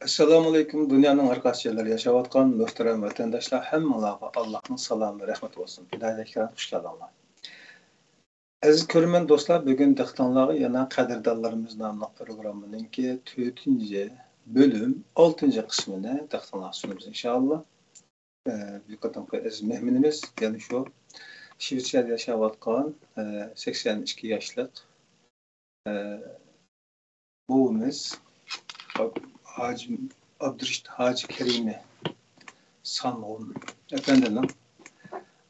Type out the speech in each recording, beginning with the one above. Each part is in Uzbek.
Assalomu alaykum. Dunyoning har qaysi yerlarida yashayotgan muhtaram vatandoshlar hammalarga Allohning salomi, rahmati bo'lsin. Hidayatga xush kelibsizlar. Aziz ko'rman do'stlar, bugun diqqatingizga yana qadrdonlarimiz nomli programmaninki 4-bölüm 6-qismini diqqatingizga sunamiz inshaalloh. Bu qadamqi aziz mehmonimiz yana shu Shvetsiyada yashayotgan 82 yoshlik buvimiz Abdurrashid Hacı Kerimi Sanğun efendinin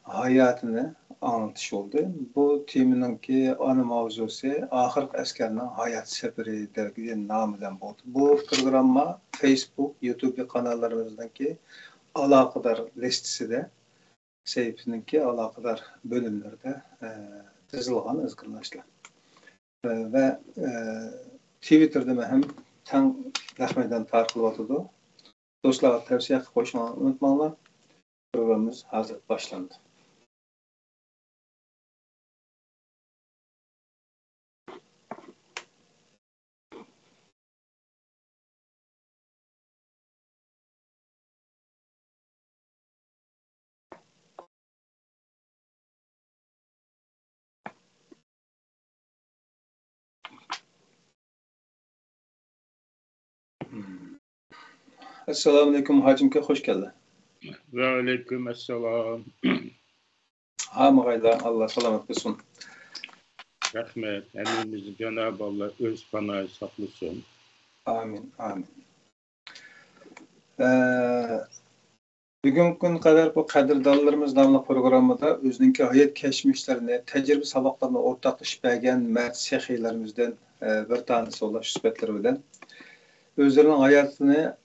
hayatını anlatış oldu. Bu teminninki ana mavzusu Ahirki Askerinin Hayat Seferi derginin namıdan oldu. Bu programma Facebook, YouTube kanallarımızdaki alakadar listesinde seyfininki alakadar bölümlerde dizilgan ızgınlaşlar. Ve Twitter'da hem tam rahmeden tarqılıvatıdı. Dostlarga tavsiye qilib qo'yishni unutmanglar. Programımız hazır başlandı. Assalamu alaykum hacimke hoş geldin. Ve aleyküm esselam. Hamıgaylar Allah selamet olsun. Rahmet. Emrimizi Cenab-ı Allah öz panayı saklasın. Amin, amin. Bugünkü kadar bu qadrdonlarimiz namlı programında özününki hayat keşmişlerini, tecrübe sabaqlarını ortaklaşıp bergen mert sehiylerimizden bir tanesi olan süsbetleri bilen özlerinin hayatını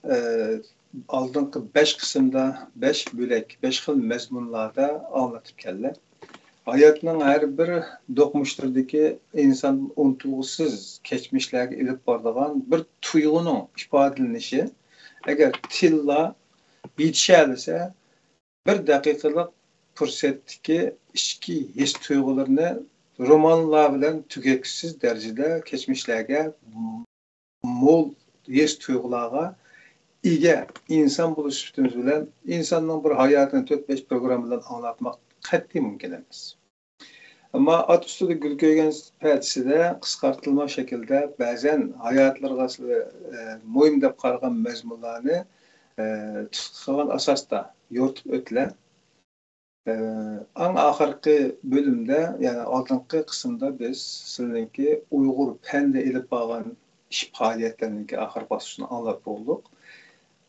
aldığınki 5 kısımda 5 bölek, 5 xil mezmunlarda anlatıp keldi. Hayatının her bir dokunmuşturdaki insan unutulgusuz geçmişlerge ilip bardığan bir tuyğunun ifadelenişi eğer tilla yetişerse bir dakikalık fırsatdaki içki his tuygularını romanlar bilen tüketsiz derecede geçmişlerge mol his tuygularga ega insan buluş sütümüz bilen insanın bir hayatını 4-5 programından anlatmak qat'iy mümkün emas. Ama at üstüde gül koygan paytisida qisqartılma şekilde bazen hayatlarga muhim deb qaragan mazmunlarni tutqan asasda yoritib o'tdilar. Ang oxirgi bölümde yani oldingi qismda biz sizinki Uyg'ur panda ilib borgan ish faoliyatlarining oxir bosqichini anlatib bo'ldik.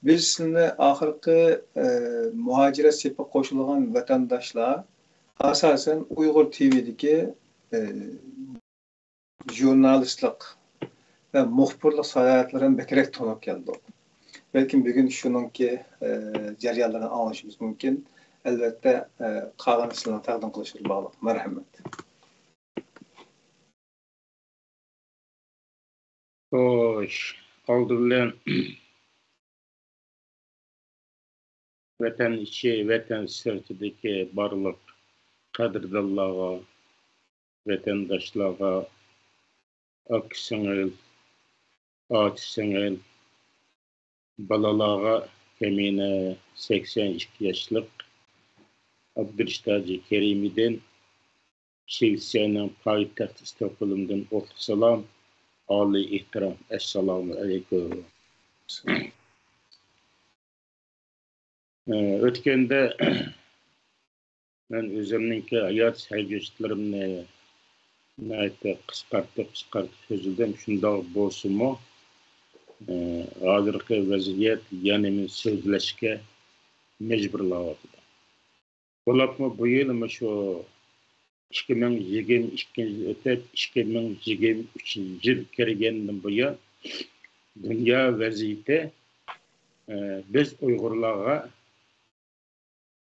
Biz sizni oxirgi muhojirat sepi qo'shilgan vatandoshlar asosan Uyg'ur TV'dagi jurnalistlik ve muhbirlik salohiyatlarini bekrak tanib keldik. Belki bugün shuningki jarayonlarni anglashimiz mumkin. Albatta qolgani sizlarga taqdim qilishga bog'liq. Marhamat. Hoş. Oldu bilen vatan içi, vatan sırtındaki barlık qadrdonlarga, vatandaşlarga, aksingil, atisingil, balalarga kemine 82 yaşlık Abdurrashid Hacı Kerimi'den Şevsiyanın payitahtı Stockholm'dan selam, âli ihtiram. Esselamu aleyküm. Ötkende ben özümninki hayat sergüçlerimni qisqartib sözüldüm. Şunda bolsunmu hazırki vaziyet yanımı sözleşke mecburlavatdı. Olapmı bu yıl şu 2022 yıl ötep 2023 yıl kirgenden buya dünya vaziyeti biz Uygurlarga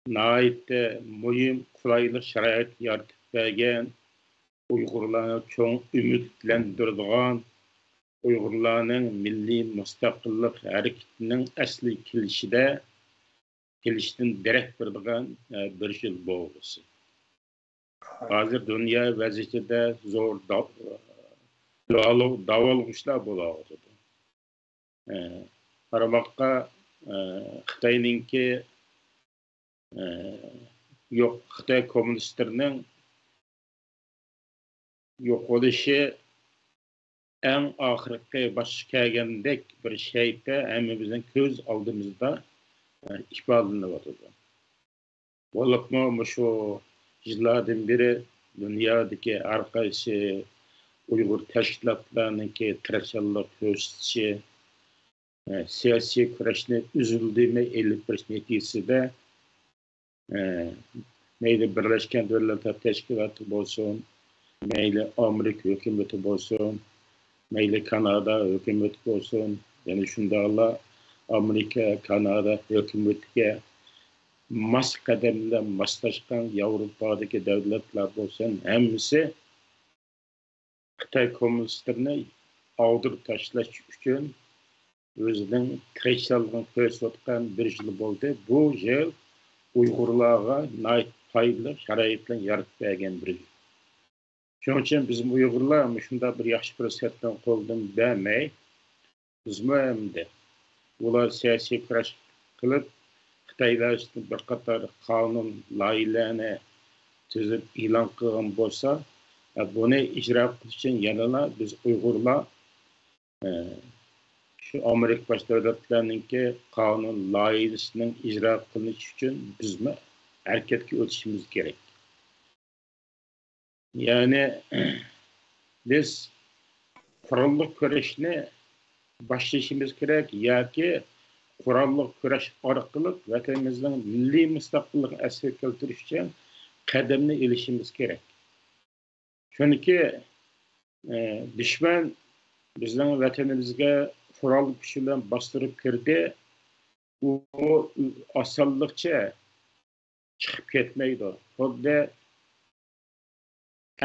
naite muhim kulaylık şarayet yaratıp bergen Uygurlarni çoğun ümitlendirdiğen Uygurlarning milliy mustaqillik hareketinin asli kelişten derek berdiğen bir yıl bo'lg'usi. Hozir dunyo vaziyatida zo'r davolg'ishlar bo'laveradi. qaramoqqa Xitoyninki yo'q, Xitoy kommunistlarining yo'q bo'lishi eng oxirgi boshqa kelgandek bir şeyde hammamizning ko'z oldimizda ifodalanyapti. Bo'libmi shu yillardan beri dunyodagi har qaysi Uyghur tashkilotlarininki tirishchilik ko'rsatishi siyosiy kurashni uzildimi elib berish neticasida mayli Birleşken Devletler Teşkilatı bo'lsin, mayli Amerika hukumati bo'lsin, mayli Kanada hukumati bo'lsin, ya'ni shundaqla Amerika, Kanada hukumatiga mas qadamda moslashgan Yevropadagi davlatlar bo'lsin, hammasi Xitoy kommunistlarini oldirib tashlash uchun o'zining tirishchiligini ko'rsatgan bir yil bo'ldi. Bu yil Uyg'urlarga foydali sharoitlar yaratib bergan bir yil. Shuning uchun bizim Uyg'urlar shunda bir yaxshi fursatdan qo'ldan bermay, bizmi endi ular siyosiy kurash qilib Xitoylar bir qator qonun loyihalarni tuzib e'lon qilgan bo'lsa, buni ijro qilish uchun yanada biz Uyg'urlar şu Amerika baş devletlerininki qonun loyihasining ijro qilinishi uchun bizmi harakatga o'tishimiz kerak. Yani biz qurolli kurashni boshlayishimiz kerak yoki qurolli kurash orqali vatanimizning milliy mustaqilligini asliga keltirish uchun qadamni ilishimiz kerak. Chunki dushman bizning vatanimizga qurolli kuch bilan bostirib kirdi. U osonlikcha chiqib ketmaydi. Xuddi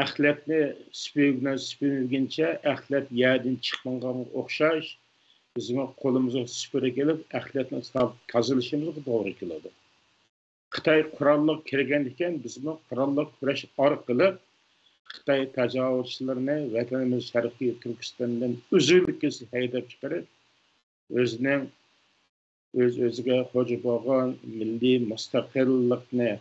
axlatni supugidan supurguncha axlat yerdan chiqmaganga o'xshash bizning qo'limizga supura kelib axlatni tozalashimizga to'g'ri keladi. Xitoy qurolli kirgan ekan, bizning qurolli kurash orqali Xitoy tajovuzchilarini vatanimiz Sharqiy Turkistondan uzilkis haydab chiqarib, o'ziga xo'ja bo'lgan milliy mustaqillikni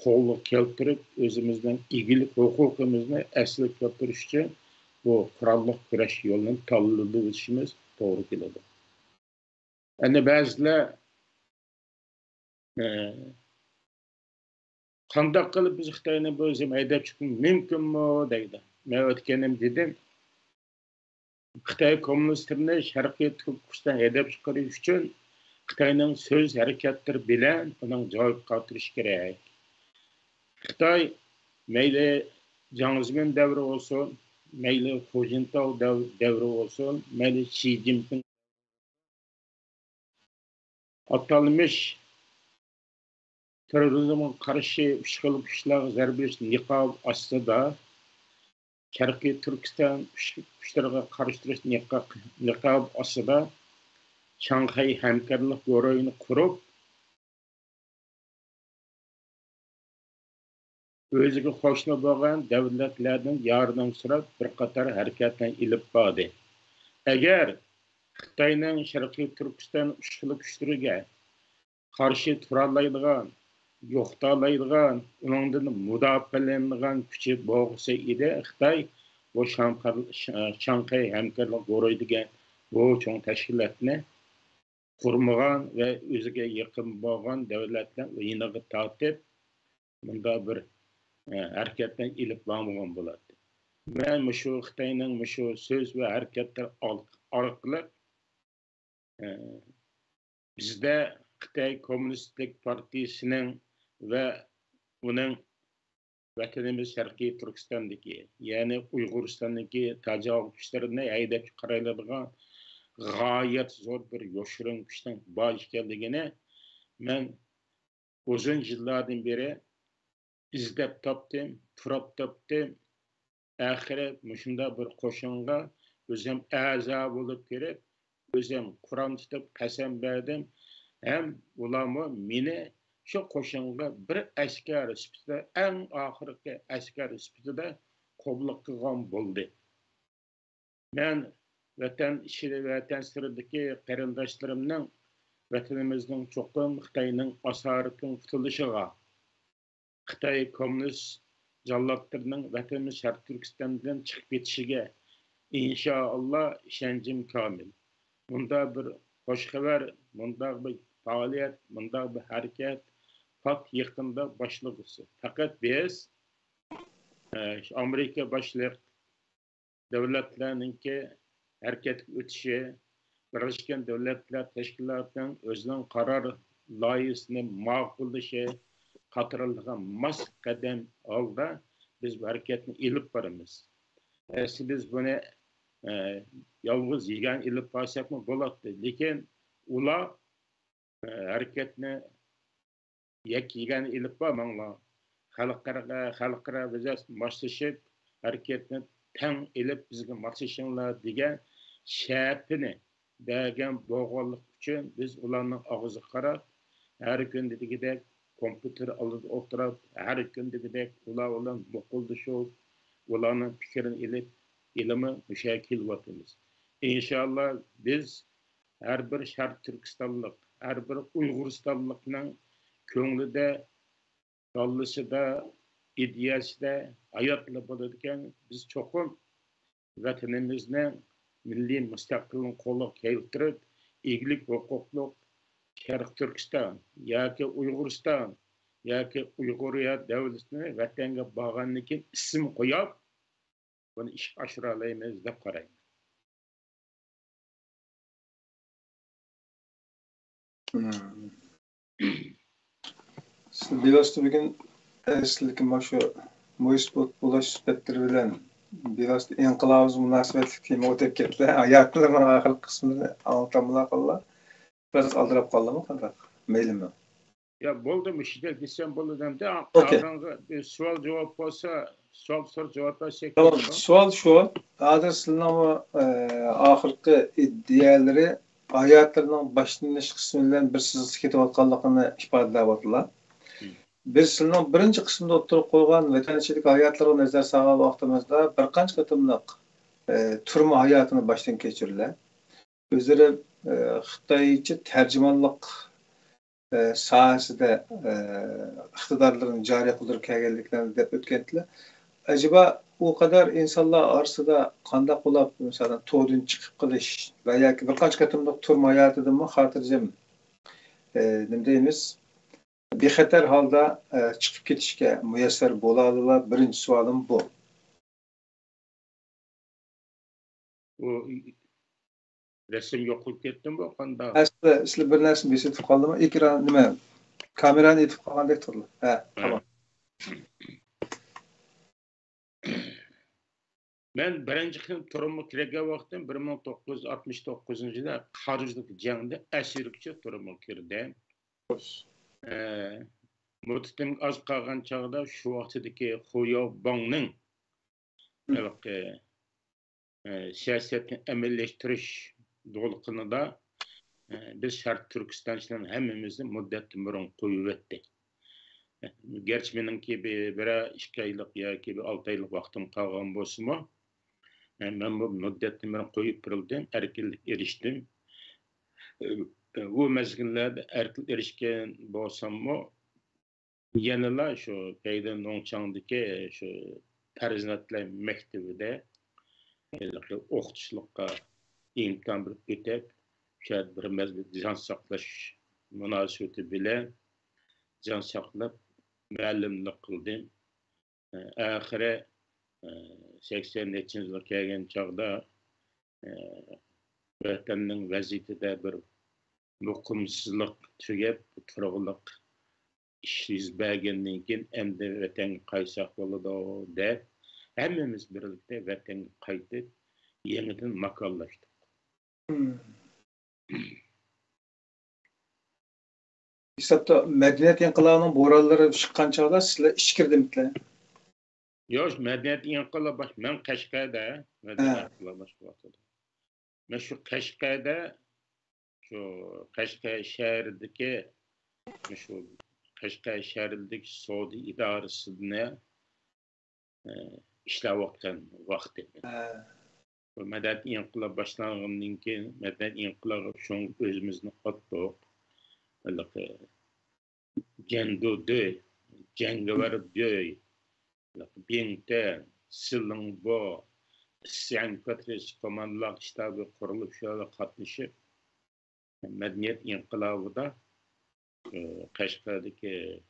qo'lga keltirib, o'zimizning egilik huquqimizni asliga keltirish uchun bu qurolli kurash yo'lini tanlashimiz to'g'ri keladi. Endi ba'zilar qanday qilib biz Xitoyni o'zim haydab chiqishimiz mumkinmi deydi. Men o'tganim dedim, Xitoy kommunistlarini Sharqiy Turkiston haydab chiqarish uchun Xitoyning so'z harakatlari bilan uning javob qaytarish kerak. Xitoy mayli Jiang Zemin davri olsun, mayli Hu Jintao davri olsun, mayli Xi Jinping atalmış terörizmga qarshi ishg'ol kuchlarga zarba berish niqob ostida Sharqiy Turkiston kuchlariga qarshi turish niqob ostida Shanxay hamkorlik guruhini qurib, o'ziga qo'shni bo'lgan davlatlardan yordam so'rab bir qator harakatlarni ilib bordi. Agar Xitoyning Sharqiy Turkiston ishg'ol kuchlariga qarshi tura oladigan, yo'qotaoladigan, uningdan mudofaalanadigan kuchi bo'lsa edi, Xitoy bu Shanxay hamkorlik guruhi degan bu cho'ng tashkilotni qurmagan ve o'ziga yaqin bo'lgan davlatlar o'yiniga tortib, bunda bir harakatdan ilib bormagan bo'ladi. Men shu Xitoyning shu so'z va harakatlar orqali bizda Xitoy Kommunistik Partiyasining ve uning vatanimiz Sharqiy Turkistondagi, ya'ni Uyg'uristondagi tajovuz kuchlarini haydab chiqaradigan g'oyat zo'r bir yoshirin kuchning bor ekanligini men uzun yillardan beri izlab topdim, turab topdim. Oxiri shunda bir qo'shinga o'zim a'zo bo'lib kirib, o'zim Qur'on tutib qasam berdim. Hem ularmi meni shu qo'shinga bir askar sifatida, eng oxirgi askar sifatida qabul qilgan bo'ldi. Men vatan içi vatan sırrıdaki qarindoshlarımның vatanimizning cho'qim Xitoyning asoratdan qutulishig'a Xitoy kommunist jallatlarının vatanimiz Şərq Türkistondan chiqib ketishiga inshaalloh ishoncim komil. Bunda bir hoş xabar, bunda bir faaliyet, bunda bir hareket pat yaqında başlagusi. Faqat biz Amerika başliq davlatlarninki hareket o'tishi, Birleşken Devletler Teşkilatı'nın özünün karar layihəsini ma'qullashi qatarlığın mas qədəm alda biz bu hareketini ilib baramiz. Biz bunu yalnız yegan ilib barsak mı bo'lardi. Lekin ular hareketini yegan ilib barmanglar. Xalqaro biz moslashib hareketni tang ilib bizga moslashinglar degan shartini bergan bo'lganlik uchun biz ularning og'ziga qarab har kun degidek kompüter oldida o'tirib har kun degidek ular bilan muqoldashib ularning fikrini ilmi mushakil vatimiz. İnşallah biz her bir Şərq Türkistonlik, her bir Uyg'uristonlikning ko'nglida, yollishida, ideyasida hayotli bo'ladigan biz cho'qim vatanimizni milliy mustaqillik qo'lga keltirib, eglik huquqli Şərq Türkiston yoki Uyg'uriston yoki Uyg'uriyat davlatini vatanga borgandan keyin ism qo'yib, buni ishga oshira olamiz deb qarayman. Biraz da bugün sizlikki şu muisbut bulaş sübetleri bilen biraz da inqilabımız münasebetli kime o'tib ketdi. Hayatlarının ahir kısmını anlatamılar qalla. Biraz aldırıp qaldı mı qandaq? Meylimi? Ya bo'ldi işte desem bo'ldi de bir savol javob bo'lsa, savol javob bersak. Tamam, savol şu. Hozir sizning oxirgi iddiaları hayatlarının başlanış kısmı bilan bir siz ketayotganligini ifodalayaptilar. Biz sizning birinchi qismda o'tirib qo'ygan vatanchilik hayotlarga nazar solgan vaqtimizda bir qancha qatimliq turma hayotini boshdan kechirdilar. O'zlari Xitoycha tarjimonlik sohasida iqtidorlarini joriy qildirib kelganliklarini deb o'tgandilar. Acaba o kadar insanlar arasında qandaq bo'lib, masalan, to'din chiqib qilish va yoki bir qancha qatimliq turma hayotidanmi xotirjam nima deymiz? Bexatar holda chiqib ketishga muyassar bo'ladilar. Birinchi savolim bu. O resim yo'qolib ketdimi bu qanda? Aslida sizlar bir narsani besitib qoldimi? Ekran nima? Kamerani etib qolgandek turdi. Ha, tamam. Ben birinci turumga kirgan vaqtim 1969-yilda Xorijlik jangda asirlikcha turumga kirdim. Muhtim az qolgan chog'da shu vaqtdagi Xuyo Bongning siyosatni amallashtirish do'lqinida biz Şərq Türkistanchilarning hammamizni muddatdan burun qo'yib o'tdi. Gerçi meningki bir 2 oylik yoki 6 oylik vaqtim qolgan bo'lsa-mu, men bu muddatni burun qo'yib berildim, erkinlik erishdim. Bu mezgillarda erkinlik erishgan bo'lsam-mu, yanıla şu Peyden Nongchang'daki şu Terzinatlar Mektebi'de o'qitishlikqa imkon berib o'tib, şayet bir mezgil jon saqlash munosabati bilan jon saqlab muallimlik qildim. Oxiri 80-yilga kelgan chog'da vatanning vaziyatida bir muqimsizlik tugab, turg'unlik ish yuz bergandan keyin endi vatanga qaytsak bo'ladi deb hammamiz birlikda vatanga qaytib yangidan makonlashdik. Hesapda medeniyet inqilabının bo'ronlari chiqqan chog'da sizlar ichkirdimizlar. Yo'q, medeniyet inqilobi bosh men Qashqarda medeniyet inqilobi boshqalardi. Men shu Qashqarda shu Qashqar shahridagi shu Qashqar shahridagi savdo idorasida ishlayotgan vaqt edi. Medeniyet inqilab başlanğandan keyin medeniyet inqilabı şoň özümizni atdyk. Öyle Cendu de, cengavar de, Bingte, Silingbo, Saint Patrice komandalar ştabı kurulup şöyle katlaşıp medeniyet inqilabıda Qashqardagi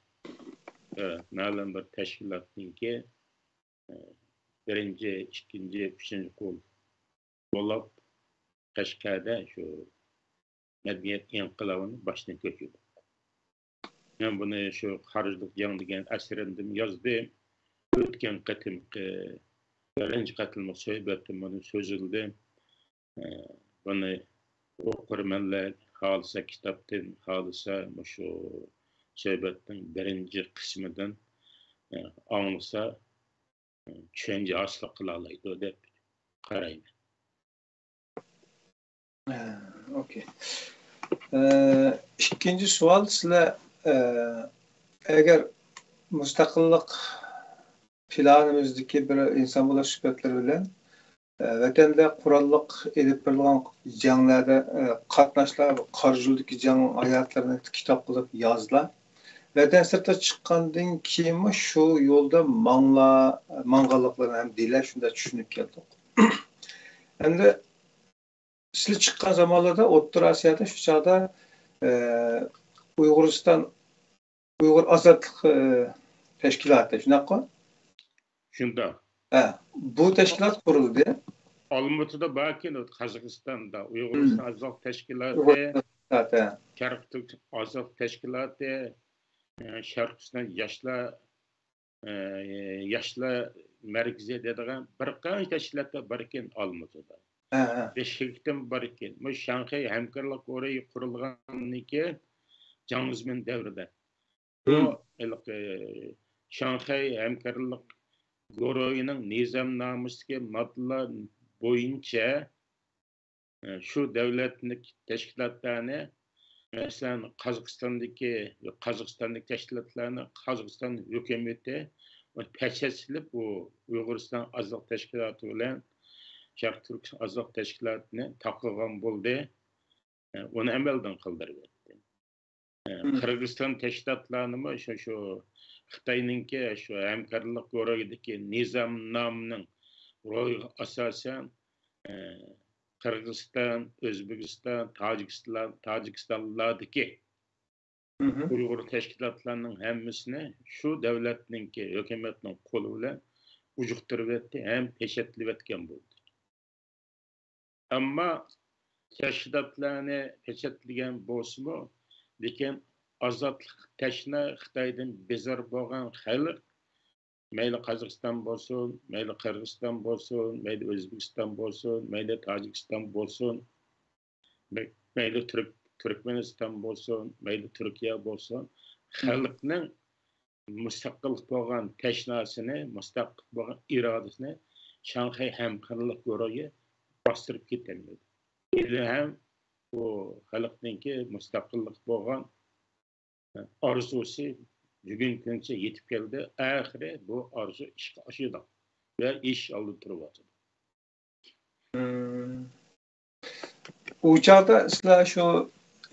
ma'lum bir tashkilotningki birinchi, ikkinchi, uchinchi qo'l bo'lib Qashqarda shu madaniyat inqilobini boshdan ko'chirdi. Men buni shu xarijlik jang degan asrimda yozdim. O'tgan qatimki birinchi qatimlik suhbatim buni so'zildi. Buni o'qirmanlar xolisa kitobdan, xolisa shu suhbatning birinchi qismidan anglasa tushuncha hosil qila oladi deb qarayman. Okey. İkinci sual sizler eğer müstakillik planımızdaki bir insan bulaş şüphetleri bilen vatanda qurolliq elib berilgan janglarda qatnaşlar, qarşılıdaki jang hayatlarını kitap qilib yozdilar. Vatan sirtga chiqqandan keyin shu yo'lda mang'alliqlarni ham deylar, shunda tushunib keldik. Endi sizlar chiqqan zamonlarda O'rta Osiyoda shu chog'da Uyg'ur ozodlik tashkiloti shunaqa. Shunda. Bu tashkilot qurildi. Olmaotada balki Qozog'istonda Uyg'uriston ozodlik tashkiloti, Sharq Turk ozodlik tashkiloti, Sharqiston yoshlar markazi degan bir qancha tashkilotlar bor ekan Olmaotada. Beşikten bor ekan. Bu Shanxay hamkorlik o'rayi qurilgandan keyin Jiangzemin davrida. Bu Shanxay hamkorlik Goroyining nizomnomasidagi moddalar bo'yicha shu davlatning tashkilotlarni masalan Qozog'istondagi tashkilotlarni Qozog'iston hukumati pachachilib bu Uyg'uriston ozodlik tashkiloti bilan Sharq Turk ozodlik tashkilotini taqilgan bo'ldi. Uni amaldan qildirdi. Qirg'iziston tashkilotlarini shu Xitoyninki shu hamkorlik guruhidagi nizomnomaning ro'yiga asosan Qirg'iziston, O'zbekiston, Tojikistonlardagi Uyg'ur tashkilotlarining hammasini shu davlatninki hukumatning qo'li bilan ujuqtirib etdi, ham peshatlab etgan bo'ldi. Ammo tashkilotlarni peshatlagan bo'lsa-mu, lekin ozodlik tashna Xitoydan bezor bo'lgan xalq mayli Qozog'iston bo'lsin, mayli Qirg'iziston bo'lsin, mayli O'zbekiston bo'lsin, mayli Tojikiston bo'lsin, mayli Turkmaniston bo'lsin, mayli Turkiya bo'lsin, xalqning mustaqil bo'lgan tashnasini, mustaqil bo'lgan irodasini Shanxay hamkorlik guruhi bostirib ketolmaydi. Endi ham bu xalqninki mustaqillik bo'lgan arzusi bugun kuncha yetib keldi. Oxiri bu arzu ishga oshadi va ish olib turibdi. U chog'da sizlar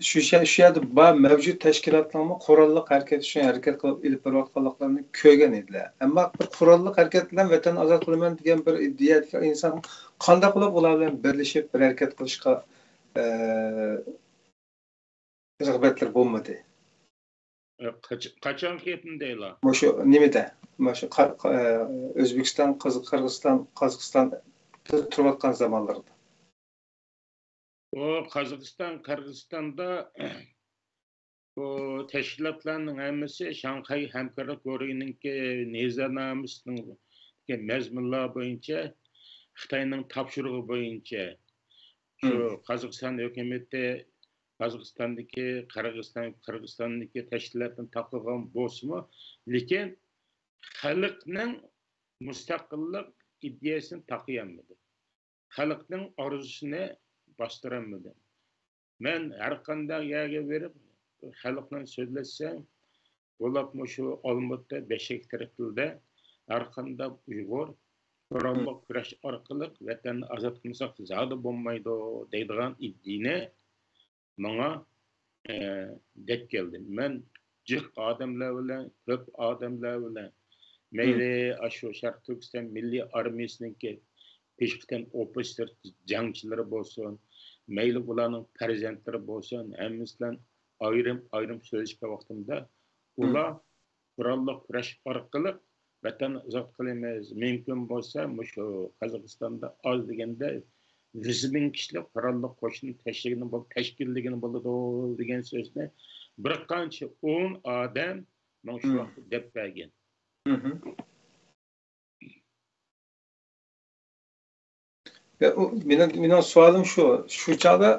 shu yerda mavjud tashkilotlarni qurolliq harakat uchun harakat qilib ilib borayotganliklarini ko'rgan edilar. Ammo bir qurolliq harakat bilan vatan ozod qilaman degan bir iddiadagi inson qanday qilib ular bilan birlashib bir harakat qilishga rag'batlar bo'lmadi. Qachon ketdim deylar? Shu nimada? Shu O'zbekiston, Qirg'iziston, Qozog'iston turayotgan zamonlarda. O Qozog'iston, Qirg'izistonda bu tashkilotlarning hammasi Shanxay hamkorlik guruhininki nizomnomasining mazmunlar bo'yicha Xitoyning topshirig'i bo'yicha shu Qozog'iston hukumati Qozog'istondagi Qirg'izistondagi tashkilotni taqilgan bo'lsa-mu, lekin xalqning mustaqillik ideyasini taqiyolmadi. Xalqning orzusini bastıramadı. Men her qanday yerga berib xalqdan so'zlasam, bo'lib shu Olmaota Beshik tilida har qanday Uyg'ur qurolli kurash orqali vatanni ozod qilmasak zodi bo'lmaydi deydigan iddiani menga deb keldi. Men jiq odamlar bilan, ko'p odamlar bilan mayli shu Sharq Turkiston milliy armiyasiningki peshqadam ofitser jangchilari bo'lsin, mayli ularning farzandlari bo'lsin, hammasidan ayrim so'zlashgan vaqtimda ular qurolli kurash orqali vatan ozod qilamiz, mumkin bo'lsa shu Qozog'istonda oz deganda 100 ming kishilik qurolli qo'shin tashkilligini bo'ladi degan so'zni bir qancha 10 odam mana shu vaqtda deb bergan. Benim sualım şu çağda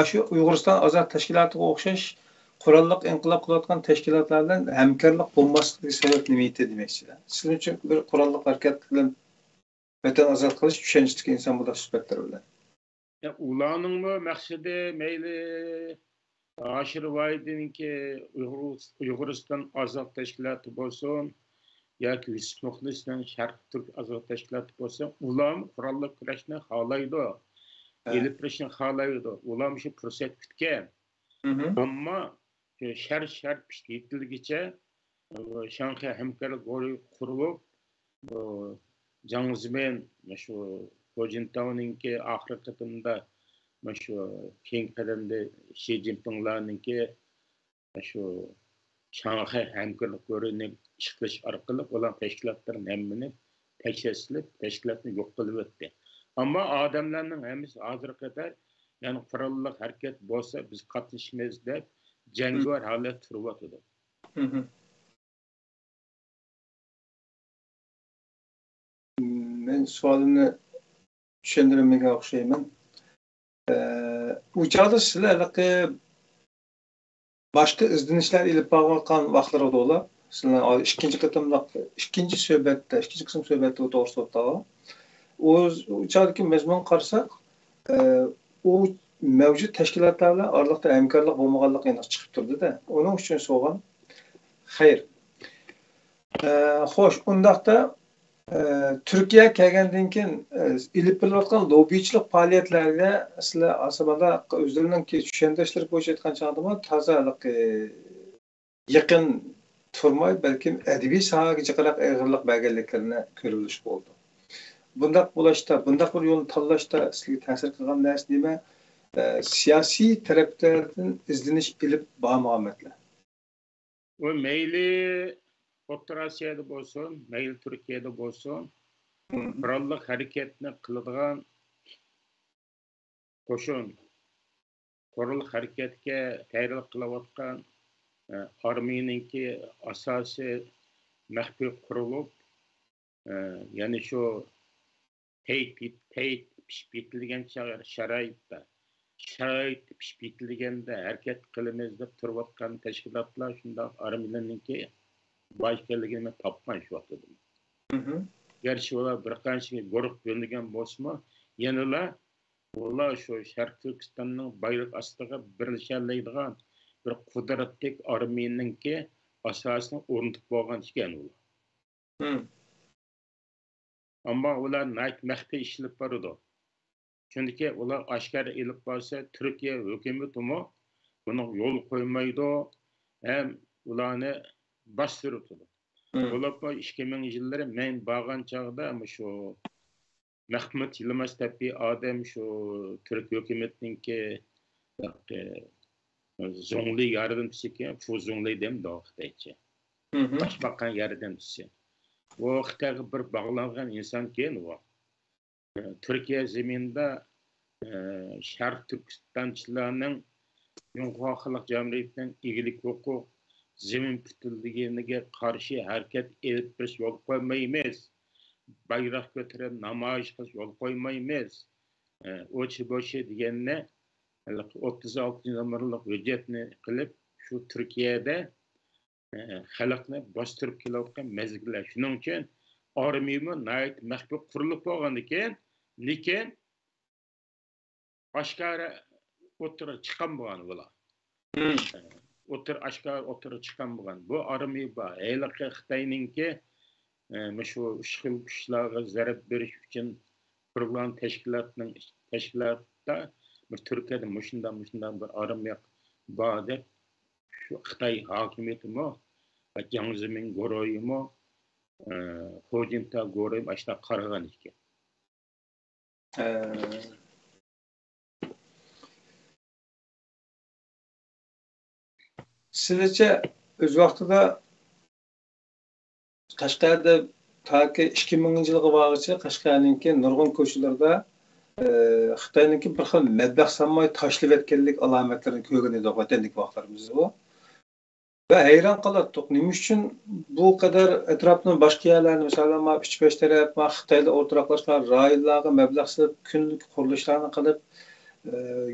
şu Uyg'uriston Azad Tashkilotiga o'xshash qurolli inqilob qilayotgan tashkilotlardan hamkorlik bo'lmasligi sabab nima edi demoqchilar. Sizning uchun bir qurolli harakat bilan vatan ozod qilish tushunchadagi inson bu suhbatlar bilan. Ularning maqsadi mayli Aşırıvaydinki Uyg'uriston Azad Tashkiloti bo'lsin yoki Yusuf Muxlisning Sharq Turk Azad Tashkiloti bo'lsin, ular qurolli kurashni xohlaydi, elib berishni xohlaydi. Ular shu fursat kutgan. Ammo shart yetilgicha Shanxay hamkorlik qurilib, Jiangzemen shu Hojintao'ningki oxirgi qitimda shu keng qadamda Xi Jinpinglarningki shu Shanxay hamkorlik qurilishini ishlash orqali ular tashkilotlarning hammani tashaslab, tashkilotni yo'q qilib o'tdi. Ammo odamlarning hammasi hozir qadar ya'ni qurolli harakat bo'lsa biz qatnashmaymiz deb jangovar holat turyotdi. Men sualimni tushuntirmanga o'xshayman. U chog'da sizlar boshqa izlanishlar ilib borayotgan vaqtlar o'tdi. Sizlar ikkinchi qism suhbatda to'g'risida o'tdi. O chog'dagi mazmun qarasak, u mavjud tashkilotlar bilan oraliqda hamkorlik bo'lmaganligi aniq chiqib turdi-da. Uning uchun so'g'an. Xayr. Xo'sh, undaqda Türkiye kelgandan keyin ilib berilayotgan lobbichilik faoliyatlarga sizlar aslida o'zlarining tushuntirishlar bo'yicha aytgan chog'da tozalik yaqin turmay balkim adabiy sohaga jiqroq ayg'irlik berganliklarini ko'rish bo'ldi. Bundaq bo'lishda, bundaq bir yo'lni tanlashda sizga ta'sir qilgan narsa nima? Siyosiy tarafdan izlanish ilib bormaganlar. O mayli O'rta Osiyoda bo'lsin, mayli Turkiyada bo'lsin, qurolli harakatni qiladigan qo'shin, qurolli harakatga tayyorlik qilayotgan armiyaninki asosi maxfiy qurilib, ya'ni shu pishib yetilgan sharoitda pishib yetilganda harakat qilamiz deb turayotgan tashkilotlar shundoq armiyaninki başkanlığını tapman şu vaqtda. Gerçi ular bir qancha guruh bo'lingan bo'lsa-mu, yanıla ular shu Sharq Turkistonning bayroq ostiga birlashalaydigan bir qudratli armiyaninki asosini o'rnatib bo'lgan ekan ular. Ammo ular maxfiy ishlab boradi. Chunki ular oshkora ilib borsa, Turkiya hukumatimi buni yo'l qo'ymaydi, ham ularni bastırıldı. Olapma 2000 yılları men bağan çağda ama şu Mehmet Yılmaz tabi adam şu Türk hükümetinki zonli yardımcısı ki bu zonli dem doğdaydı. Başbakan yardımcısı. O vaxtda bir bağlanğan insan ken o. Türkiye zeminde Şark Türkistançılarının Cumhuriyet Cumhuriyeti'nin iyilik hukuk zemin tutildiğine karşı hareket edip biz yol koymayız. Bayrak götüren namayış kız yol koymayız. O boşu diyenine 36 numaralı hüccetini kılıp şu Türkiye'de halkını bastırıp kilavken mezgiler. Şunun için armiyamı nait mehbub kurulup olgandiken lekin aşkara otura çıkan boğan ola. Otur aşkar otura çıkan boğan. Bu armiya ba. Eylaki Xitayninki şu işgal güçlerine zarep veriş için kurulan teşkilatta bir Türkiye'de muşundan bir arım yok. Bağda şu Xitay hakimiyeti mi, Jiang Zemin Goroyu mu, Hu Jintao Goroyu mu aşağı karagan iki. Sizce öz vaqtida Qashqarda taki 2000 yılga bag'ıcha Qashqarninki nurg'un ko'chalarda Xitoyninki bir xil madbax sanmay tashlab etganlik alomatlarini ko'rgan edik vatandagi vaqtlarimizda bu. Ve hayran qalatdik. Nima uchun bu kadar etrafning boshqa yerlarni, masalan, 3-5 taraf Xitoyda o'rtoqlashgan rayonlarga mablag' solib, kunlik qurilishlarni qilib,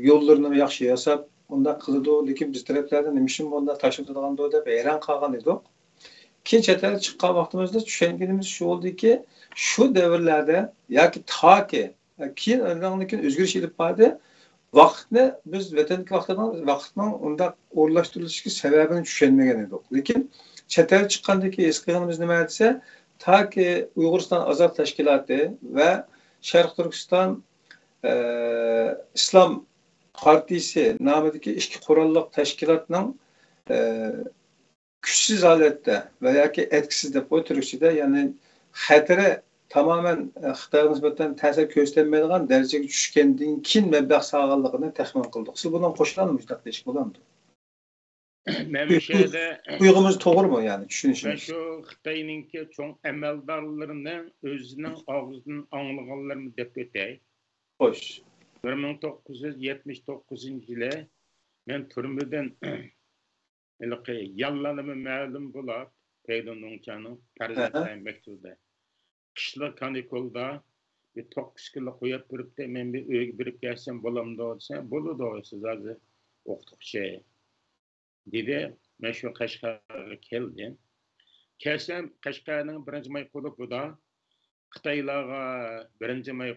yo'llarini yaxshi yasab, unda qiladi, lekin biz taraflarda nima uchun bunda tashlanadigan deb hayran qolgan edik. Ki çetele çıkan vaktimizde düşüngenimiz şu oldu ki şu devirlerde ya ki ta ki keyin öldüğündeki özgürlük ilip vardı vaktini biz vatandaki vaktinin onda o'rlashtirilishi sebebini tushunmagan edik. Lekin chetel chiqqandagi eskiganimiz nima desa ta ki Uyg'uriston Azad Tashkiloti va Sharq Turkiston İslam Partisi nomidagi ikki qurolli tashkilotning güçsüz halette veya ki etkisiz de bu Türkçe'de yani xatiri tamamen Xitayga nisbeten ta'sir ko'rsatmaydigan darajaga tushgandan keyin mablag' sog'anligini taxmin qildik. Siz bundan qo'shiladimi shunday deyish bo'ladimi? Men bu yerda Uyg'urimiz to'g'rimi yani tushunishimiz? Men shu Xitoyninki cho'ng amaldorlarining o'zining og'zidan anglaganlarini deb o'tay. Xo'sh. 1979-yili men turmadan yallanımı ma'lum bo'lib, Peydonongchaning farzandlar maktubida. Qishliq kanikulda bir 9 kunlik qo'yib turibdi, men bir uyga birib kelsam bo'lamdi desa, bo'ladi, siz hozir o'qituvchi dedi. Men shu Qashqarga keldim. Kelsam Qashqarning 1-may klubida Xitoylarga 1-may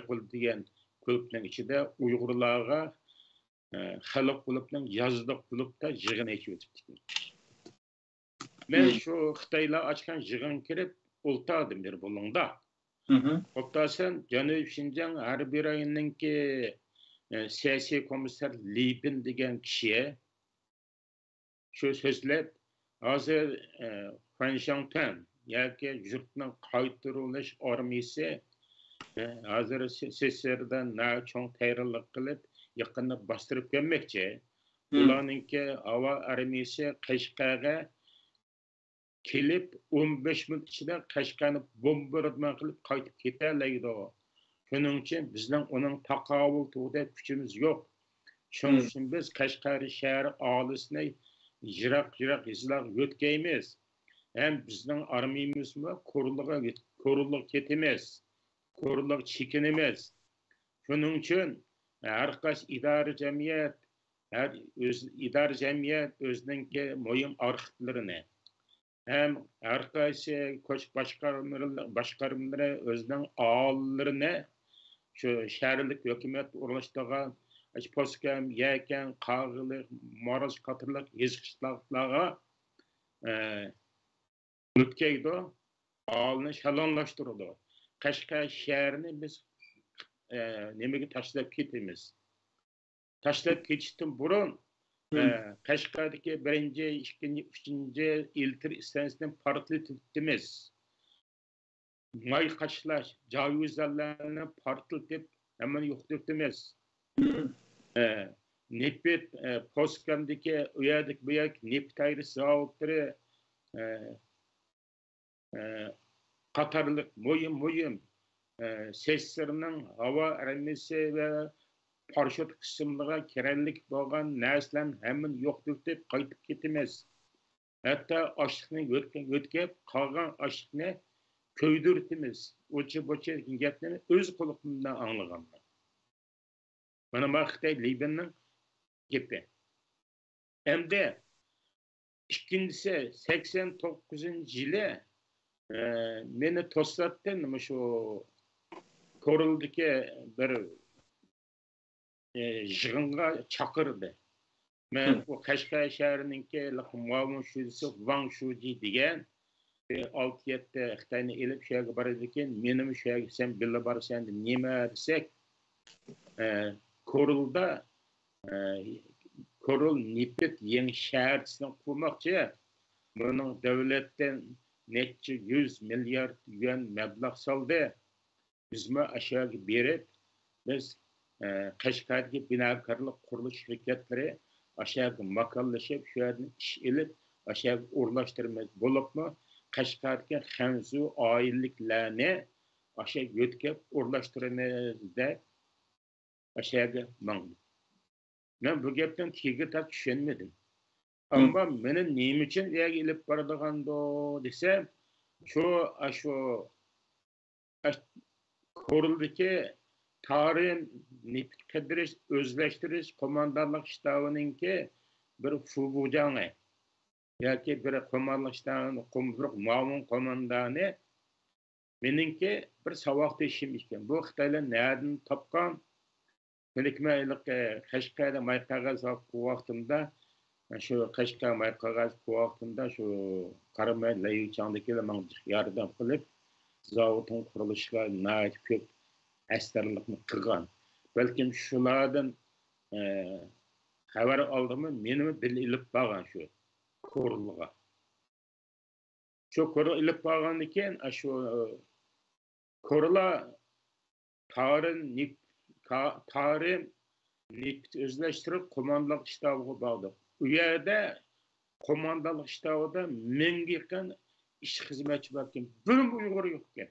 klub degan klubning ichida Uyg'urlarga Xalq klubning yazdık klubda yig'in etib o'tibdi. Men shu Xitoylar ochgan yig'in kirib o'ltirdim der bo'lingda. O'ltirsan Janubiy Shinjang harbiy rayoninki siyosiy komissar Libin degan kishi shu so'zlab hozir Fanshantan yoki yurtning qaytarilish armiyasi hozir SSR'dan na cho'ng tayyorlik qilib yaqinda bastırıp gelmekçe. Ularınki hava armiyasi Qashqarga kelib 15 minut ichida Qashqarni bombardman qilib qaytib ketarlaydi. Shuning uchun bizning uning taqovul to'g'ida kuchimiz yo'q. Shuning uchun biz Qashqar shahri aholisini yiroq izlar o'tkaymiz. Hem bizning armiyamizmi ko'rilib ketimiz. Ko'rilib chekinimiz. Shuning uchun her qaysi idari jamiyat o'zininki muhim arxivlarini hem her qaysi ko'ch boshqarmalari o'zining aholalarini shu shaharlik hukumat o'rnashtirgan postkam yakan qag'iliq moraz qatorliq yezqichlarga o'tkaydi, aholini shalonlashtiradi. Qashqar shahrini biz nimaga tashlab ketamiz? Tashlab ketishdan burun Qashqardagi 1-chi, 2-chi, 3-chi elektr stansiyasini portlatibmiz. May qashlash, javizlarni portlatib hemen yo'qotibmiz. Nefret postkamdagi uyadik buyak neft tayri zavodlari qatorliq muhim seslerinin hava armiyasi ve parşut kısımlığa kerellik bo'lgan narsalarni hemen yo'qotib qaytib ketimiz. Hatta açlıkni o'tkab qolgan açlıkni ko'ydirtimiz. O'chi gapni o'z qo'limdan anglaganman. Mana bu Xitoy Libanning gapi. Endi ikkinchisi 89-yili meni to'satdan shu Koruldagi bir yig'inga chaqirdi. Men bu Qashqar shahrininki muavin shudisi Wang Shuji degan 6-7 Xitoyni elib shu yerga boradi ekan. Menim shu yerga sen billa borsan deb nima desak, Korulda Korul Nipit yangi shaharchisini qurmoqchi. Buning davlatdan necha 100 milliard yuan mablag' soldi. Bizmi aşağı berib, biz Qashqardagi binokorlik qurilish shirkatlari aşağı makonlashib, shu yerdan ish elib, aşağı o'rlashtiramiz. Bo'libmi Qashqardagi Xanzu oilaliklarni aşağı yo'tkab o'rlashtiramiz deb aşağı mangdi. Men bu gapdan tegi tak tushunmadim. Ammo meni nima uchun u yerga elib boradigando desam, shu Koruldaki tarih nefit qidirish, o'zlashtirish qo'mondonlik shtabininki bir fubujangi yoki bir qo'mondonlik shtabining muavin qo'mondoni meningki bir saboqdashim ekan. Bu Xitoylar nereden topgan? Menikmaylik Qashqarda mayqag'az vaqtimda shu Qashqar mayqag'az vaqtimda shu qaramay layuchandagi yordam qilib zavodun qurilishiga nəhayət ko'p əsərlikni qilgan. Balkim shulardan xabar oldimmi, meni bil ilib borgan shu Korulga. Shu Korul ilib borgandan keyin shu Korula tarih nefit o'zlashtirib qo'mondonlik shtabiga bordi. U yerda qo'mondonlik shtabida 1000 ga yaqin iş xizmetçi bakayım. Birim Uygur yok ki.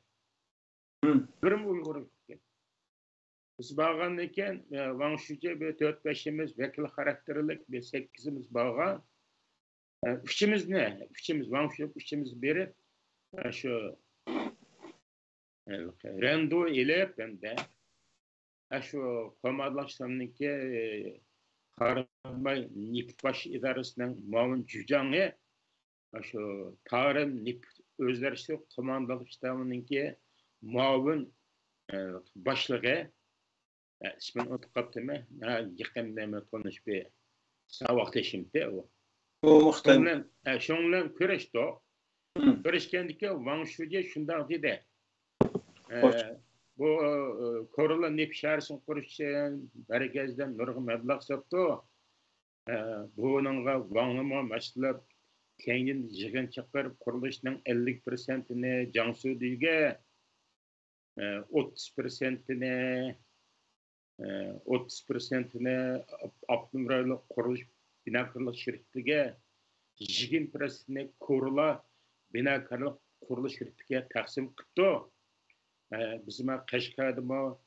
Birim Uygur yok ki. Biz bağlan iken Wang Shuji bir 4-5'imiz vekil karakterlik bir 8'imiz bağlan. Üçümüz ne? Üçümüz Wang Shuji üçümüz berip şu Rendo ile bende şu komadlaştanınki Qaramay Nipbaş idarəsinin muavin cücanı şu tarih özlerişli komandalık ştabınınki muavin başlığı ismini unutup kaptım. Yakında konuş bir savaktaşımdı o. O muhtemelen. Şunla köreşti o. Köreşkendiki Wang Shuji şundan dedi. Bu Korula nefit şahrisini qurish uchun merkezden nurg'un mablag' sapti. Buningga Wang'ni mas'ullar keyin yig'in chiqarib qurilishning 50%ni Jiangsuga, 30%ni Abdumrayli qurilish binokorlik shirkatiga, 20%ni Korula binokorlik qurilish shirkatiga taqsim qildi. Bizim Qashqarda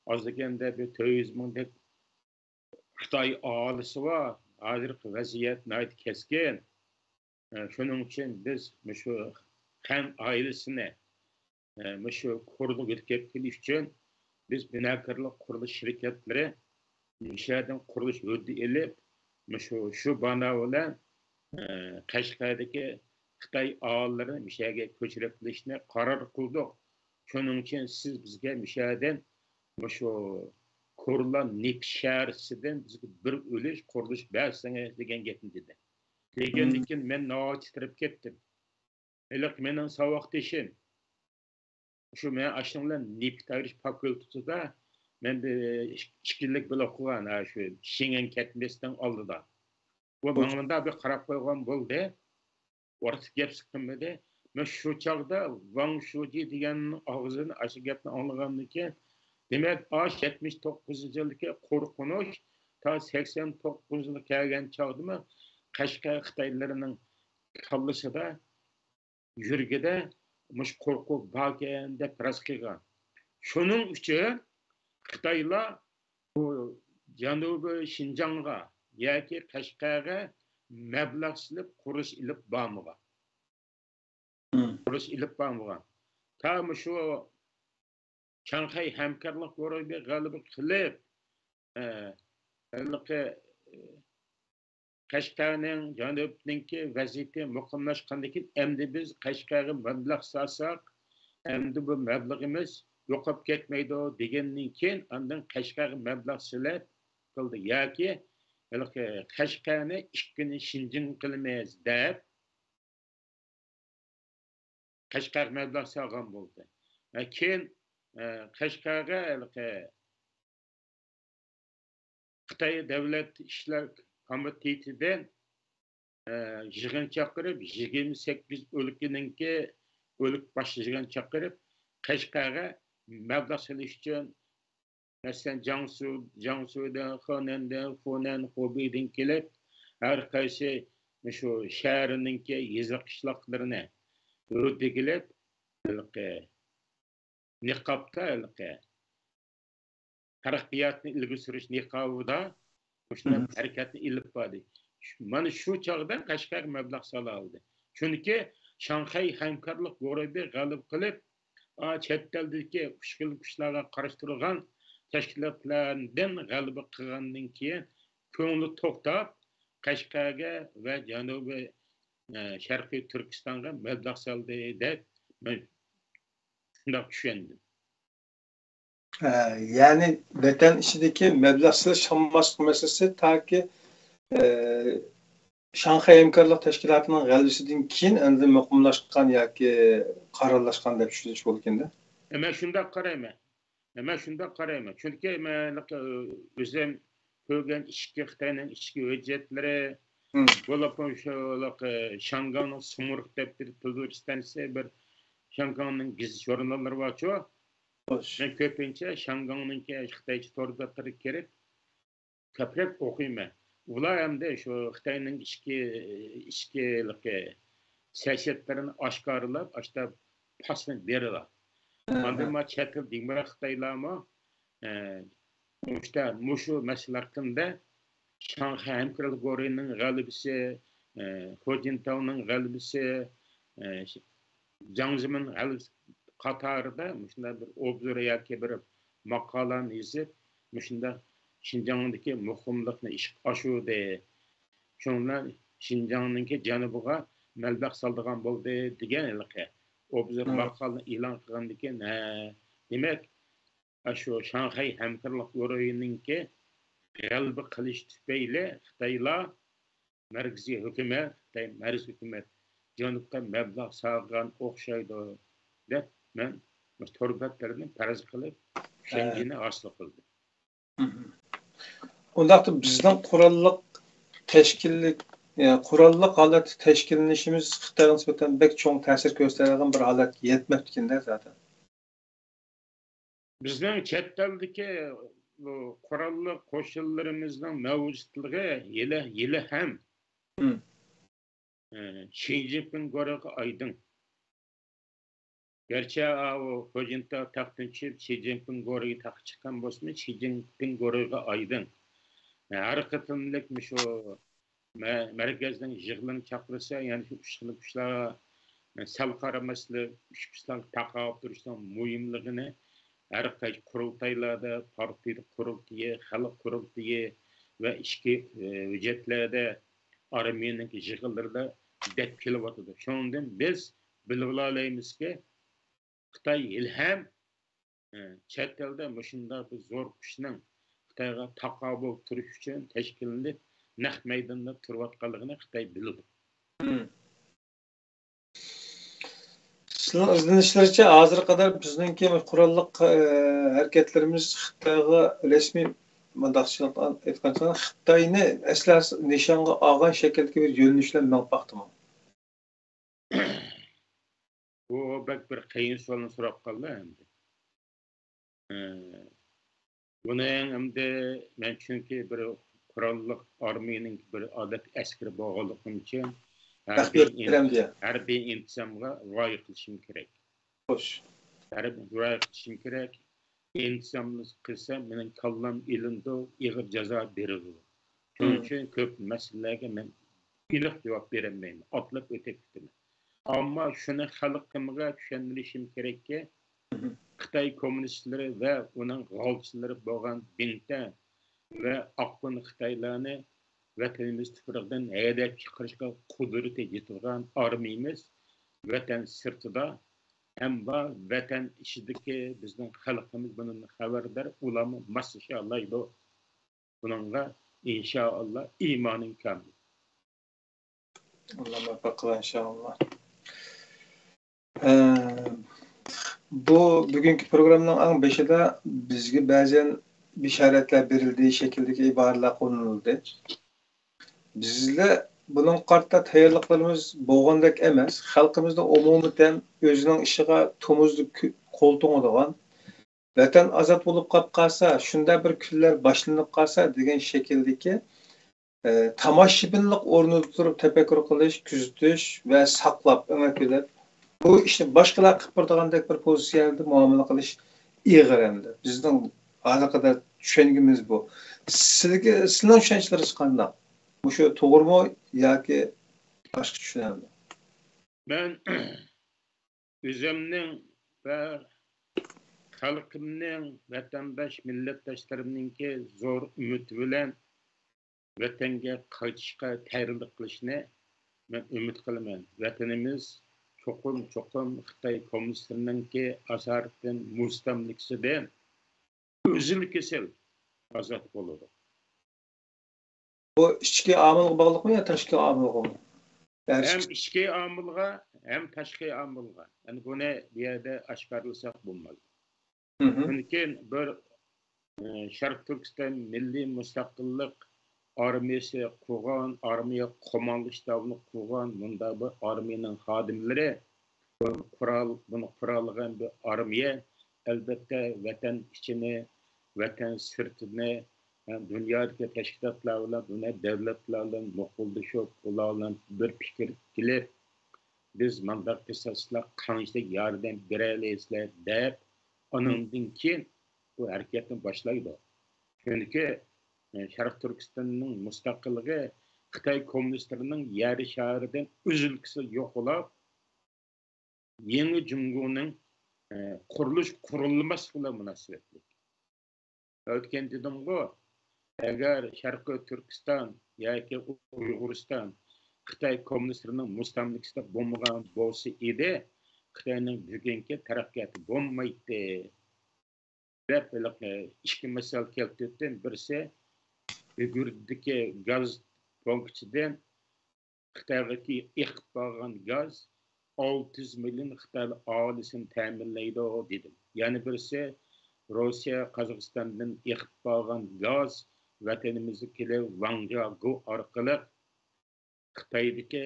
az deganda bir 400 mingdek Xitoy aholisi bor. Hozirgi vaziyat nihoyat keskin. Shuning uchun biz shu Xan oilasini shu Korulga yetkazib kelish uchun biz binokorlik qurilish shirkatlari o'shadan qurilish yo'lda elib shu bino bilan Qashqardagi Xitoy aholilarini o'shaga ko'chirib kelishni qaror qildik. Şunun için siz bizge müşaheden şu Korula nefit şaharisidan bizge bir uluş qurilish bersangiz degan gapni dedi. Degandan keyin men navoat titrab ketdim. Iliq mening saboqdashim. Shu men ashunlar nefit tayyorlash fakultetida men bir 2 yillik bilan o'qigan shu Shingen ketmasdan oldida. Bu bunda bir qarab qo'ygan bo'ldi. Ortiq gap chiqmadi. Men shu chaqda Wang Shuji degan og'zini aşı gapni anglagandan keyin demak 79-yildagi qo'rqunush ta 89-yilga kelgan chaqdimi Qashqar Xitoylarining kallasida yurgida mush qo'rquv borgan deb ras qilgan. Shuning uchun Xitoylar bu Janubiy Shinjongga yoki Qashqarga mablag' silib qurish ilib bormagan. Qurish ilib bormagan. Tam shu Shanxay hamkorlik guruhiga g'alaba qilib Qashqarning janubninki vaziyati muqimlashgandan keyin endi biz Qashqarga mablag' solsak, endi bu mablag'imiz yo'qolib ketmaydi degandan keyin ondan Qashqarga mablag' silib qildi yoki Qashqarni ikkini Şinjan qilmaymiz deb Qashqar mablag' solgan bo'ldi. Keyin Qashqarga Xitoy davlat ishlar komitetidan yig'in chaqirib 28 o'lkaninki o'lik bosh yig'in chaqirib Qashqarga mablag' solish uchun masalan Jiangsudan, Xonandan, Funan, Hubeidan kelib har qaysi shu shahrininki yeziq qishloqlarini o'rtigilib niqobda taraqqiyotni ilgari surish niqobida shunaqa harakatni ilib bordi. Mana shu chog'da Qashqar mablag' sola oldi. Chunki Shanxay hamkorlik guruhi g'alib qilib, chet eldagi ushkul kuchlarga qarshi turgan tashkilotlardan g'alaba qilgandan keyin ko'ngli to'xtab Qashqarga va Janubiy Sharqiy Turkistonga mablag' soldi deb men shunday tushundim. Yani vatan işindeki meblağsız şanmaslık meselesi ta ki Şanghay Hemkarlık Teşkilatı'nın g'alabasidan keyin endi muqimlashgan yoki qarorlashgan deb tushunish bo'lganda. Men shunday qarayman. Chunki men o'zim ko'rgan ichki Xitoyning ichki hujjatlari bo'lib o'sha Shanganning Sumurg deb Turkistonda bir Shanganning gizli jurnallari bor-ku. Men ko'pincha Shanganninki Xitoycha to'rdatlari kirib ko'proq o'qiyman. Ular hamda shu Xitoyning ichki siyosatlarini oshkorlab, ashta pasni berdilar. Mandan chet el dinbar Xitoylarmi mushu masalalar hakkında Shanxay hamkorlik guruhining g'alabasi, Hojintaoning g'alabasi, Jiangzemin g'alabasi qatorida shunday bir obzor yoki bir maqolani yozib, shunday Şinjan'daki muhimlikni ishga oshirdi. Shunlar Şinjan'daki janubiga malbaq soldigan bo'ldi degan obzor maqolani e'lon qilgandan keyin demak shu Shanxay hamkorlik guruhininki g'alaba qilish tufayli Xitoylar markaziy hukumat, Xitoy markaziy hukumat janubga mablag' solgan o'xshaydi deb men to'rbatlarni farz qilib tushunchani hosil qildim. Ondaqda bizning qurolliq holat tashkillanishimiz Xitoyga nisbatan bek cho'ng ta'sir ko'rsatadigan bir holatga yetmabdi-da zaten. Bizning chet eldagi qurolli qo'shinlarimizning mavjudligi yili ham Xi Jinping guruhiga oydin. Gerçi o Hojintao taxtdan tushib Xi Jinping guruhiga taxt chiqqan bo'lsa, Xi Jinping guruhiga oydin. Har qatimlik shu markazdan yig'ilin chaqirsa, ya'ni shu ishqilib kuchlar sal qaramaslik, kuchlar taqob turishdan muhimligini har qaysi qurultaylarda, partiya qurultiyi, xalq qurultiyi va ichki hujjatlarda armiyaning yig'inlarida deb kelyotdi. Shundan biz bilib olamizki, Xitoy ilham chet elda shunday bir zo'r kuchning Xitoyga taqobil turish uchun tashkillanib naq maydonda turayotganligini Xitoy biladi. Sizning izlanishlaricha hozirga qadar bizningki qurolliq harakatlarimiz Xitoyga rasmiy mudofaa etgancha Xitoyni aslas nishonga olgan shakldagi bir yo'nalishlar maqbaqdimi? Bu bir qiyin savolni so'rab qoldi endi. Buni endi men chunki bir qurolliq armiyaning bir odat askari bo'lganligim uchun harbiy intizomga rioya qilishim kerak. Xo'sh. Rioya qilishim kerak. Intizomni qilsam, mening kallam ilindi, ig'ir jazo beriladi. Shuning uchun ko'p masalalarga men aniq javob berolmayman. Otlab o'tib ketaman. Ammo shuni xalqimga tushuntirishim kerakki, Xitoy kommunistlari va uning g'olchilari bo'lgan Bingta va Oqbun Xitoylarni vatanimiz tuprog'idan haydab chiqarishga qudrati yetgan armiyamiz vatan sirtida ham bor, vatan ichidagi bizning xalqimiz bundan xabardor, ularni maslasha oladi. Buningga İnşallah imanın kamil. Allah muvaffak kılar inşallah. Bu bugünkü programın en başında bizge bazen işaretler berildiği şekildeki ibareler konuldu. Bizle bunun qarta tayyorliqlarimiz bo'lgandek emas. Xalqimizda umumiy o'zining ishiga to'muzli qo'l to'ngadigan vatan ozod bo'lib qolib qolsa, shunda bir kunlar boshlanib qolsa degan shakldagi tomoshabinlik o'rnida turib tafakkur qilish, kuzatish va saqlab amakilar bu ishni boshqalar qilib turgandek bir pozitsiyada muomala qilish ig'ir endi. Bizning hozirda tushungimiz bu. Sizning tushunchlaringiz qanday? Bu şu doğru mu ya ki başka düşünüyorum. Ben özümün ve halkımın, vatandaş, milletdaşlarımınki zor ümit bilen vatanga qaytishga tayyorlik qilishni men umid qilaman. Vatanimiz cho'qim Xitoy kommunistlarininki asardan mustamlikasidan o'zil kesil ozod bo'ladi. Bu ichki omilga bog'liqmi yo tashqi omilga? Hem ichki omilga, hem tashqi omilga. Yani buni bu yerda oshkorlasak bo'lmaydi. Chunki bir Sharq Turkiston milliy mustaqillik armiyasi qurgan, armiya qo'mondon shtabini qurgan, bunda bu armiyaning xodimlari bunu qurolgan bir armiya albatta vatan ichini, vatan sirtini dünyadaki teşkilatlar bilan, devletler bilan muqollashib, ular bilan bir fikir kelib, biz mandaq qilsaklar qanchalik yordam berayliklar deb, onundan keyin bu harakatni boshlaydi. Chunki Sharq Turkistonning mustaqilligi Xitoy kommunistlarining yer sharidan uzilkisi yo'qolib, yangi Jungoning qurilmas bilan munosabatli. O'tgan dedim bu agar Sharqiy Turkiston yoki Uyg'uriston Xitoy kommunistlarining mustamlikasida bo'lmagan bo'lsa edi, Xitoyning bugungi taraqqiyoti bo'lmaydi. Deb ikki masala keltirdim. Birisi Uyghurdagi gaz bankidan Xitoyga eqib borgan gaz 600 million Xitoy aholisini ta'minlaydi dedim. Yani birisi Rusya Qozog'istondan eqib borgan gaz vatanimizga kelib Wangjiagu orqali Xitoydagi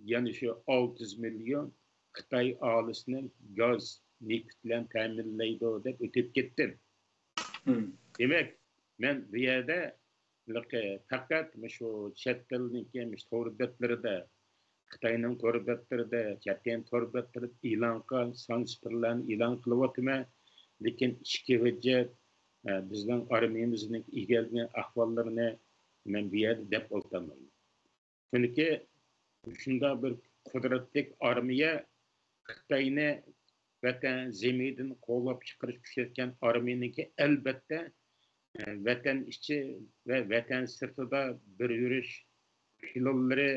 yana shu 600 million Xitoy aholisini gaz neft bilan ta'minlaydi deb o'tib ketdim. Demak, men bu yerda faqat shu chet tilniki to'rbatlarida Xitoyning to'rbatlarida, Japan to'rbatlarida e'lon qilgan sanksiyalarni e'lon qilyapman. Lekin ichki hujjat bizning armiyamizning egalgan ahvollarini men bu yerda deb o'tamayman. Chunki shunda bir qudratli armiya Xitoyni vatan zeminidan qo'llab chiqarish kuchayotgan armiyaniki albatta vatan ichi ve vatan sirtida bir yurish filonlari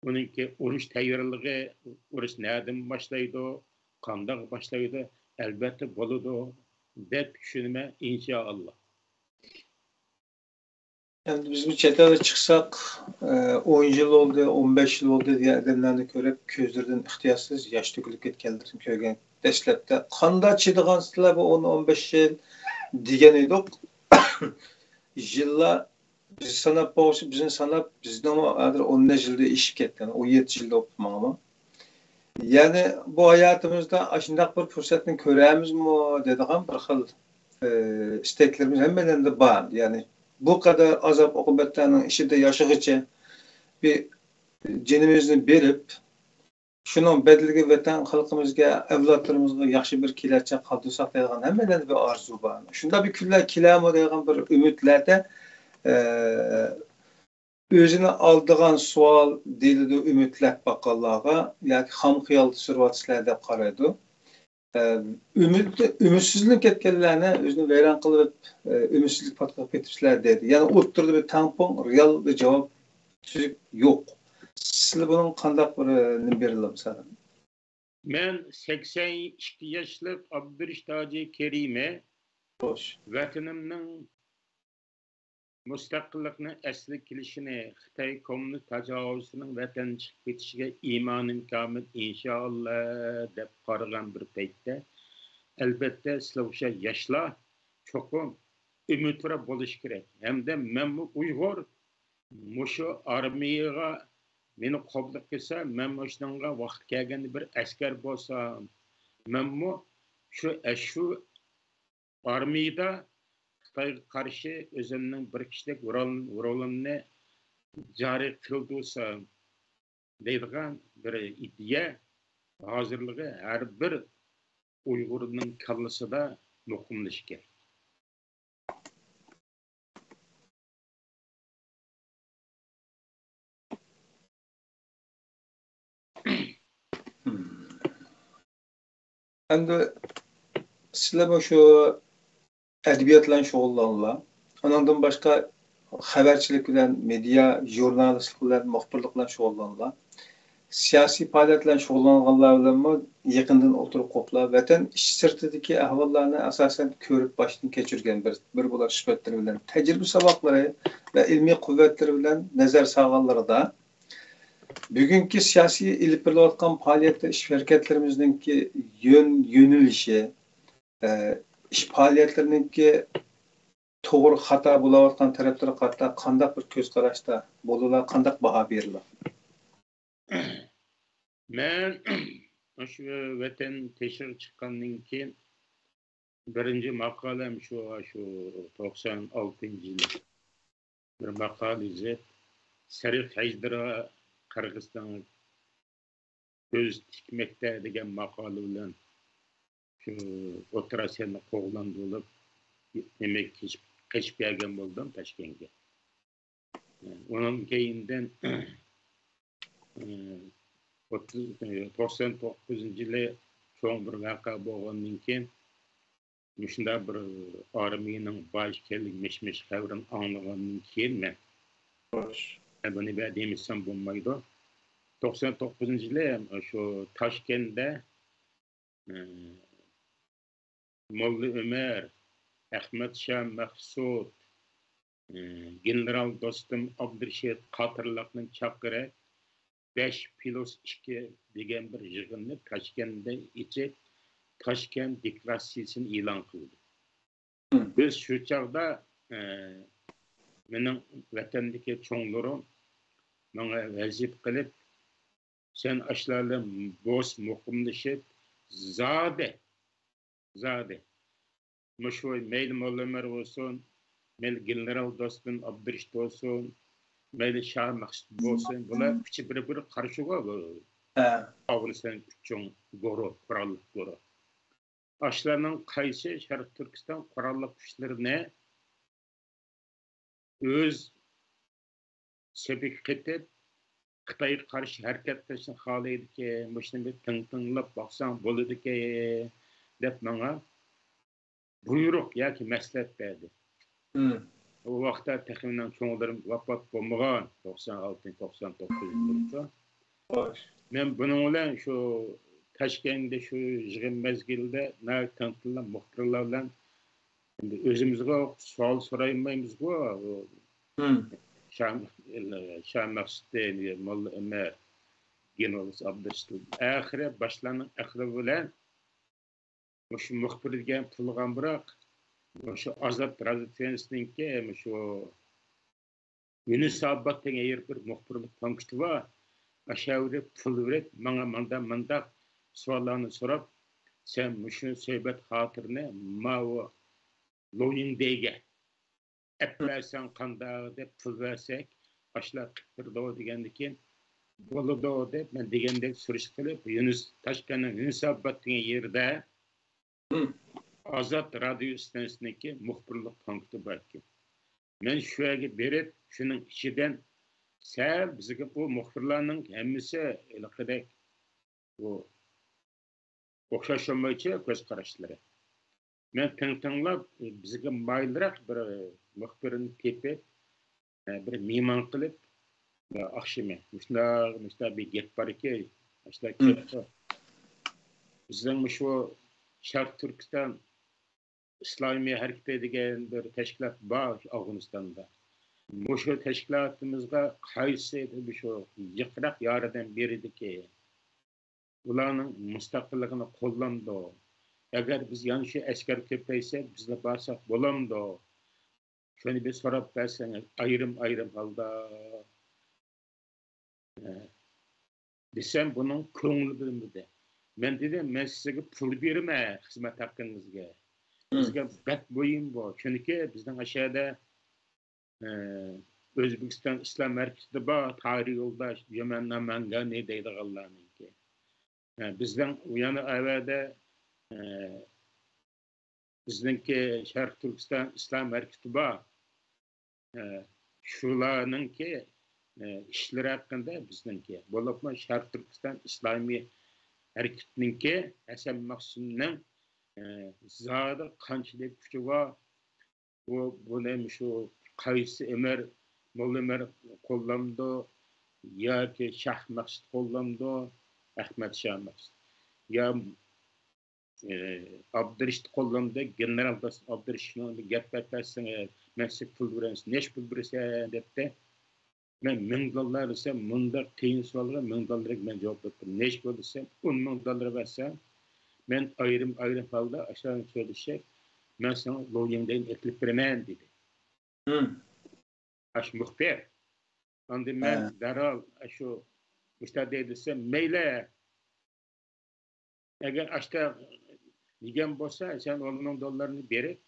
uningki urush tayyorligi, urush nereden boshlaydi, qanday boshlaydi, albatta bo'ladi deb tushunaman inshaalloh. Yani biz bu çetede çıksak 10 yıl oldu, 15 yıl oldu diye adamlarını görüp közlerden ihtiyatsız yaş dökülüp ketkendir. Köygen deslepte. Kanda çıdıgan sizler bu 10-15 yıl diyen edik. Yıllar biz sanap boğuşup, bizim sanap bizden o 10 yılda işip ketken, 17 yılda okutmam ama. Yani bu hayatımızda aşındak bir fırsatını köremiz mi dediğim bir xil isteklerimiz hemen de var. Yani bu kadar azap okubatlarının içinde yaşadıkça bir canımızı verip şunun bedeliga vatan halkımızga, evlatlarımızga yaxshi bir kelajak qaldırsak degan hemeden bir arzu var. Şunda bir kunlar kelami degan bir ümitlarda özünü aldığan sual dilide ümitlep bakallığa yoki ham xiyal sürvatsizlar deb qaraydi. Ümitsizlik etkenlerine özünü veyran kılıp ümitsizlik patlayıp etmişler dedi. Yani oturdu bir tampon, real bir cevap yok. Siz bunun qandaq bir berilim sana? Men 82 yaşlık Abdurish Taji Kerime vatanimning mustaqillikning asli kelishini, Xitoy kommunist tajovuzchining vatan chiqib ketishiga iymonim komil inshaalloh deb qaragan bir paytda albatta sizlar o'sha yoshlar cho'qim umidvor bo'lish kerak. Hamda men bu Uyg'ur mushu armiyaga meni qabul qilsa, men shunga vaqt kelganda bir askar bo'lsam, menmi shu armiyada Xitoyga qarshi o'zimning bir kishilik rolimni joriy qildirsam deydigan bir ideya hozirligi har bir Uyg'urning kallasida muqimlash kerak. Endi sizlar şu edebiyatla şug'ullanlar. Ondan başka xabarchilik bilan, media, jurnalistlik bilan, muxbirlik bilan şug'ullanlar. Siyosiy faoliyat bilan shug'ullanganlar bilanmi yaqindan o'tirib qo'plab vatan ish sirtidagi ahvollarni asosan ko'rib boshdan kechirgan bir bular suhbatlari bilan tajriba saboqlari va ilmiy quvvatlari bilan nazar solganlarida bugungi siyosiy ilib berilayotgan faoliyat ish harakatlarimizninki yo'nalishi ish faoliyatlarininki to'g'ri xato bo'layotgan taraflari qatta qanday bir ko'z qarashda bo'lalar, qanday baho beriladi? Men şu vatan teşhir çıkandan keyin birinci maqolam şu 96 yıl bir maqol yazıp Sarif Hajdara Qirg'iziston ko'z tikmekte degan maqoli bilan şu operasyonni qo'g'lan bo'lib demek keçip gelgen bo'ldim Toshkentga. Onun keyindan 99-yılı çoğun bir vaka bo'lgandan keyin shunda bir armiyaning bosh kelib mesh xabarini anglagandan keyin men buni demesam bo'lmaydi. 99-yılı şu Toshkentda Molla Ömer, Ahmad Shah Mahsud, general dostum Abdurashid Qatirliqning chaqirib 5+2 degan bir yig'inni Toshkentda ichib Toshkent deklaratsiyasini e'lon qildi. Biz shu chaqda mening vatandagi cho'nglarim menga vazif qilib sen ashlarla bo'z muqimlashib zade Muşoy Meyli Molla Ömer olsun, Meyli general dostum Abdurashid olsun, Meyli Şah Mahsud olsun, bunlar küçük bir karşı var. Afganistan üçün kurallık goru. Aşlarının kayısı Şarkı Türkistan kurallık güçlerine öz sebep ketip Xitayga qarşı hareketleşsin halaydı ki, muşun bir tınlap baksan boludu ki, dep bana buyruq yoki maslahat berdi. O vaqtda taxminan cho'nglarim vafot bo'lmagan 96-99 yilda. Men buning bilan shu Toshkentda shu yig'in mezgilida tanqidlar muxbirlar bilan o'zimizga savol so'raymaymiz-ku. Shah Mahsud, Molla Ömer, general Abdurashid axiri boshlarning aqli bilan şu muxbir degan pulgan biroq şu Azad Razvedkasininki şu Yunusobod degan yer bir muxbirlik punkti bor. Aşağıda pul verib manga manda savollarni so'rab sen shu so'hbat xotirini ma'vo loyingdagi aplarsan qanday deb pul bersak ashlar qildirdi degandan keyin bo'ladi deb men degandek surish qilib Toshkentning Yunusobod degan yerda Azad radyo istansiyasındaki muxbirlik punkti bor ekan. Men shu yerga berib, shuning ichidan sal bizga bu muxbirlarning hammasi ilaqidek bu o'xshashmaychi ko'z qarashlari. Men tinglab bizga mayliroq bir muxbirni tepib, bir mehmon qilib, oqshimi shunda bir gap bor ekan, ashlar ketdi. Bizning shu Şarkı Türkistan İslami Hareketi degan bir tashkilot bor Afg'onistonda. Muşu təşkilatımızga qaysı şu yıqraq yaradan beridiki. Ularning mustaqilligini qo'llamdi. Agar biz yana shu askar ko'paysa, bizga barsak bo'lamdi. Shuni bir so'rab bersangiz, ayrim holda desem bunun ko'ngli bilimdi. Men dedim, men sizga pul berma xizmat haqqingizga. Bizga bat bo'yim bor. Chunki bizning aşağıda O'zbekiston Islom markazida bor tarixiy yo'ldosh Yaman Namangani deydiganlarniki. Bizden uyanı evvelde bizdeki Şarkı Türkistan İslam Merkezi var. Şularının ki işleri hakkında bizdenki. Bolapma Şarkı Türkistan İslami Hareketi'nin ki Hasan Maksum'un zadı kançılık gücü var. Bu neymiş o Kayısı Ömer, Molla Ömer kullandı. Ya ki Şah Maksud kullandı. Ahmet Şah Maksud. Ya Abdurrashid qo'llamda general Abdurrashidni gap aytsan, men siz pul berasiz, nech pul berasiz debdi. Men $1000 desam, munda qiyin savolga $1000 men javob berdim. Nech pul desam, $10,000 bersam, men ayrim holda aşağı söyleshib, men sana loyingdan etlib beraman dedi. Ash muxbir. Endi men darhol shu mustadil desam, mayli. Eğer aşta degan bo'lsa, sen $10,000 berib,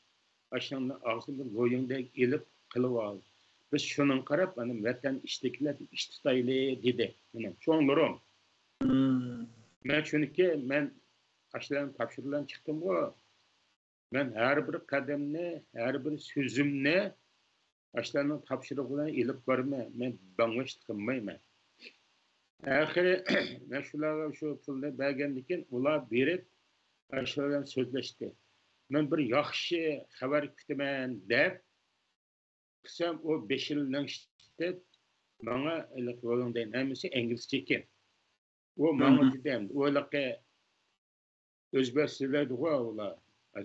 aşağıda ağzını loyingda elib qilib ol. Biz şunun qarab, ana vatan ishliklar ish tutayli dedi. Mana cho'nglarim. Men chunki men ashlarni topshirib chiqdim-ku. Men har bir qadamni, har bir so'zimni ashlarni topshiriq bilan elib borma. Men dangish qilmayman. Ahiri men shularga shu pulni bergandan ular berib aşağıdan sözleşti. Men bir yaxshi xabar kutaman deb qisam o 5 yildan ishlatib menga yo'lingdan hammasi inglizcha ekan. O menga dedim, o'ylaqa o'zbek so'zlaydi ular.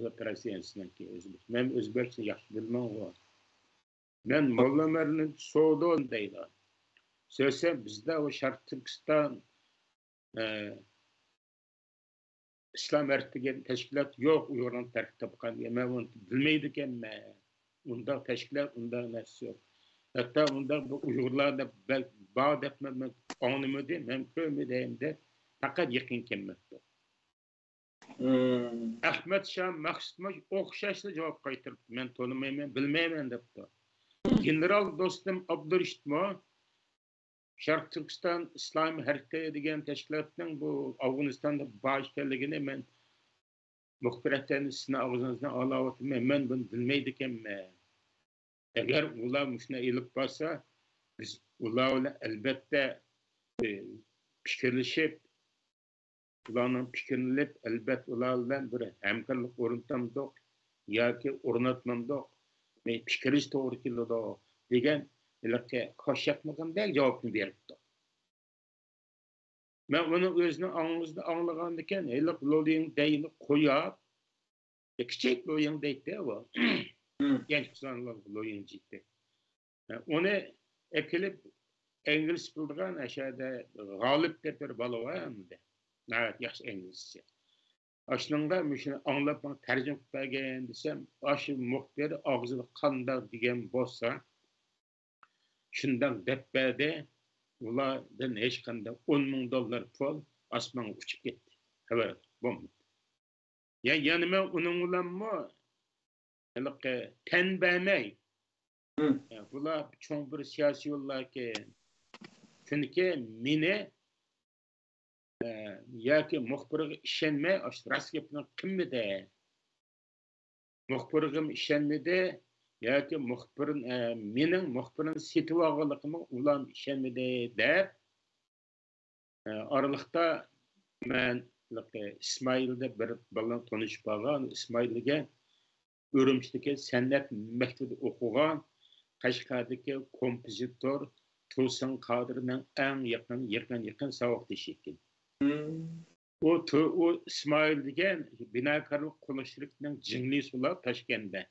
Operatsiyaniki o'zbek. Men o'zbekcha yaxshi bilmayman. Men Molla Ömer'nin so'don deydi. Söylesem bizde o Şarkı Türkistan İslam Ertegen teşkilat yok Uygur'un terk tapkan diye. Ben onu bilmeydiken onda teşkilat, onda neresi yok. Hatta onda bu Uygurlar da bağ etmem anımı değil, ben köyümü deyim de fakat yakın kemmekti. Ahmet Şah Maksud'ma okşaşlı cevap kaytırıp ben tanımayım, bilmeyim depti. General dostum Abdurrashid'ma Şarkı Türkistan İslami Hareketi degan teşkilatning bu Afg'onistonda başkanligini men muxbiratlarni sizni og'zingizdan olayotman. Men buni bilmaydi ekanman. Agar ular shuni ilib borsa, biz ular bilan albatta fikrlashib, ularning fikrini ilib, albatta ular bilan bir hamkorlik o'rnatamdiq yoki o'rnatmamdiq. Men fikrish to'g'ri keladi degan ilaqqa qo'shaqmagandek javobni beribdi. Men uni o'zini og'zida anglagan ekan, iliq lo'ling deyni qo'yib, kichik lo'ling deydi bu. Genç kızlar lo'ling deydi. Onu ekilib ingliz bildigan aşağıda g'olib deb bir bola var endi. Nayat yaxshi inglizcha. Aslında shuni anglab tarjima qilib bergan desam, aşı muxbir og'zida qandaq degan bo'lsa, shundan deb berdi, ulardan hech qanday $10,000 pul osmonga uchib ketdi. Xabar bo'lmadi. Yani men uning bilanmi tan bermay, bular cho'ng bir siyosiy yo'llarga chunki meni yoki muxbirga ishonmay, rost gapni qilmadi. Muxbirga ishonmadi. Yoki mening muxbirim setib olganligimga ular ishonmadi deb oralikda men İsmail'da bir bilan tanishib qolgan, Ismailga Urumchidagi san'at maktabida o'qigan Qashqardagi kompozitor Tursun Qodirning eng yaqin saboqdoshi ekan. O İsmail degan binokarlik qilishlikning jinglisi ular Toshkentda.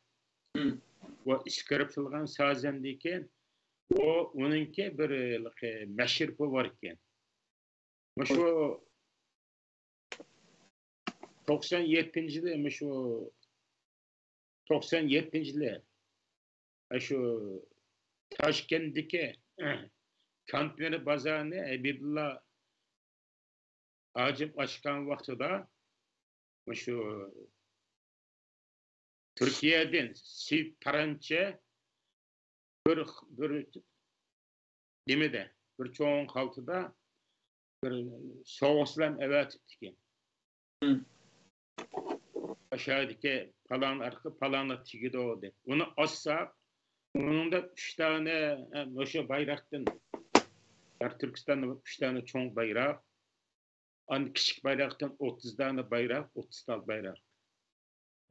O iskarib qilgan sazendeyken onunki bir meşhur var iken. Şu 97-yili şu 97-yili şu Toshkentdagi konteyner bozorni Abidullah Acım açkan vaqtida şu Türkiye'den Sivit Tarançe bir demede bir çoğun haltıda bir soğuslan evet ettik. Aşağıdaki palan arka palanla tigide oldu. Onu assak, onun da 3 tane Moşe bayraktan Türkistan'da 3 tane çoğun bayrak, küçük bayraktan 30 tane bayrak, 30 tane bayrak.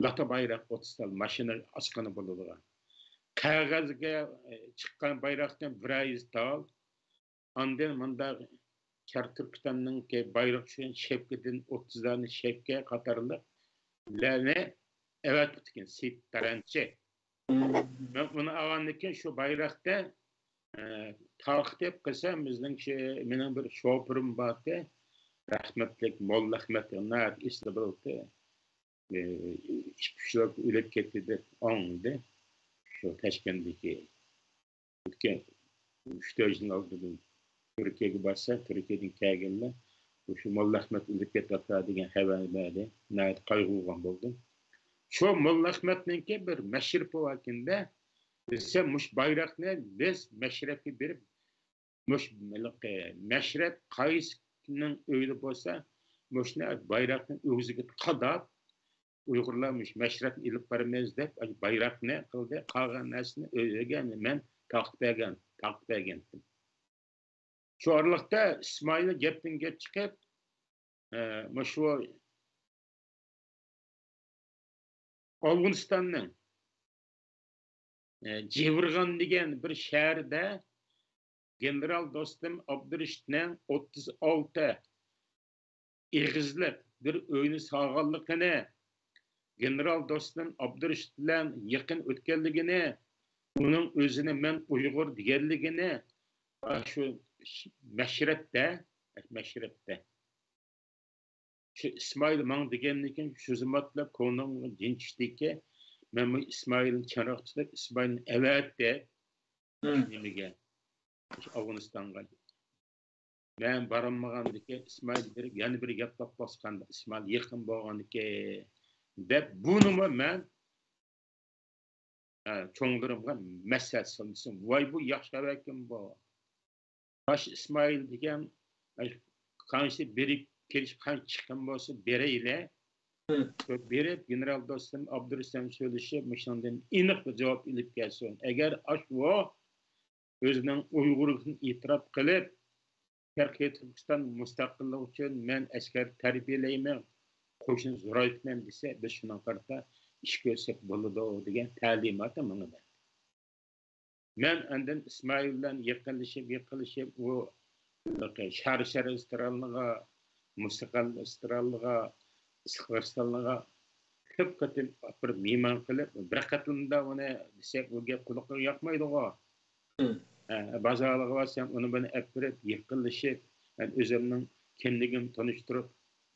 Lata bayrak 30 tane maşina askanı bulundu. Kağızga çıkan bayraktan 100 tane. Ondan manda Türkistan'ın ki bayrak şu şevkeden 30 tane şevke katarlı. Lene evet etkin Sivit Tarançe. Ben bunu ağanlıkken şu bayrakta takip kısam bizden benim bir şoförüm vardı. Rahmetlik Molla Ahmet onlar ismi buldu. Şişlok ülke getirdi ondu. Şu Taşkent'teki üstücün aldı. Türkiye'ye bassa Türkiye'den kelgenler. Şu Molla Ahmet ülke getirdi degan haber verdi. Nayet kaygılan buldum. Şu Molla Ahmet'ninki bir meşhur povakinde bize muş bayrakını biz meşrefi bir meşrep kayısının öyle olsa muşne bayrakını özüge kadar uygulamış meşrep ilip vermez de bayrak ne kıldı kalgan nesini öyle ben takip ettim. Şu aralıkta İsmail'e gepten gep çıkıp şu Afganistan'ın Civırgan degan bir şehirde general dostum Abdurrashidning 36 ig'izlik bir uyni sog'anligini general dostum Abdurrashid bilan yaqin o'tganligini uning o'zini men Uyg'ur deganligini shu mashrabda şu İsmail mang deganlikin shu zimmatlab ko'nglim dinchlikka men bu İsmail'in çanaqçılık İsmail'in evet de nimaga Afganistan'a ben baranmagandaki İsmail bir yana bir gap toplasqanda İsmail yaqin bo'lgandiki deb bunu men cho'nglarimga masal solsam voy bu yaxshi ekan bu baş İsmail degan qancha berib kelish qancha chiqqan bo'lsa berayli berib general dostum Abdurrahim söyleshib mishondan aniq bir javob ilib kelsin agar ashvo o'zining Uyg'urligini e'tirof qilib Türkiye Türkistan mustaqillik uchun men askar tarbiyalayman qo'shin zo'raytman desa biz shundan qarata ish ko'rsak bo'ladi degan ta'limot menga berdi. Men andan İsmail bilan yaqinlashib u shar istiralliga mustaqil istiralliga istiqristalliga ko'p qatim bir mehmon qilib bir qatimda uni desak u gap quloqqa yoqmaydi-ku. Bazarlığa varsam onu bana epirip yıkılışıp ben özümün kimligini tanıştırıp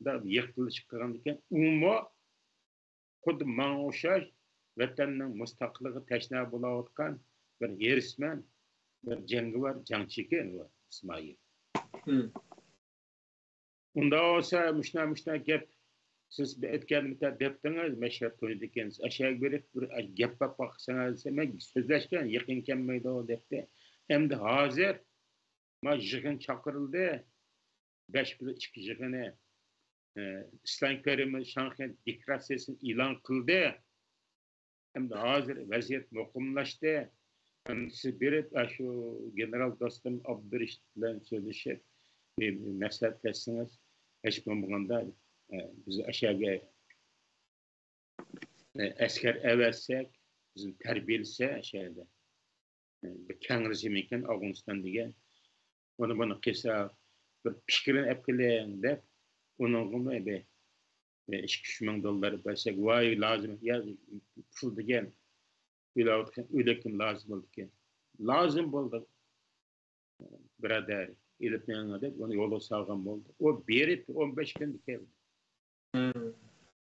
da yıkılışıp kırandıkken umu kudu mağuşaj vatanının mustaklığı teşne bulavutkan bir yerismen bir cengi var, cangçiki var İsmail. Unda olsa müşna gep siz etkenlikte deptiniz meşrep to'ydikeniz aşağı berip bir gap baksanız men sözleşken yaqin kelmaydi o depti. Hem de hazır ma yig'in chaqirildi 5-2 yig'ini İslam Kerimi Shanxi deklaratsiyasini e'lon qildi. Hem de hazır vaziyat muqimlashdi. Siz berib shu general dostum Abdurrashid bilan so'zlashib maslahat bersangiz hech bo'lmaganda biz aşağıya asker eversek bizim terbiyelise aşağıda bir kengrizim eken Afganistan degan onu bana qilsa bir fikrini epkileyin deb onun be $2-3 bersak vay lazım ya pul degan o'ylayotgan o'ylakim lazım bo'ldi ekan lazım bo'ldi Birader ilip menga dep onu yola salgan boldu. O berip 15 gün keldi.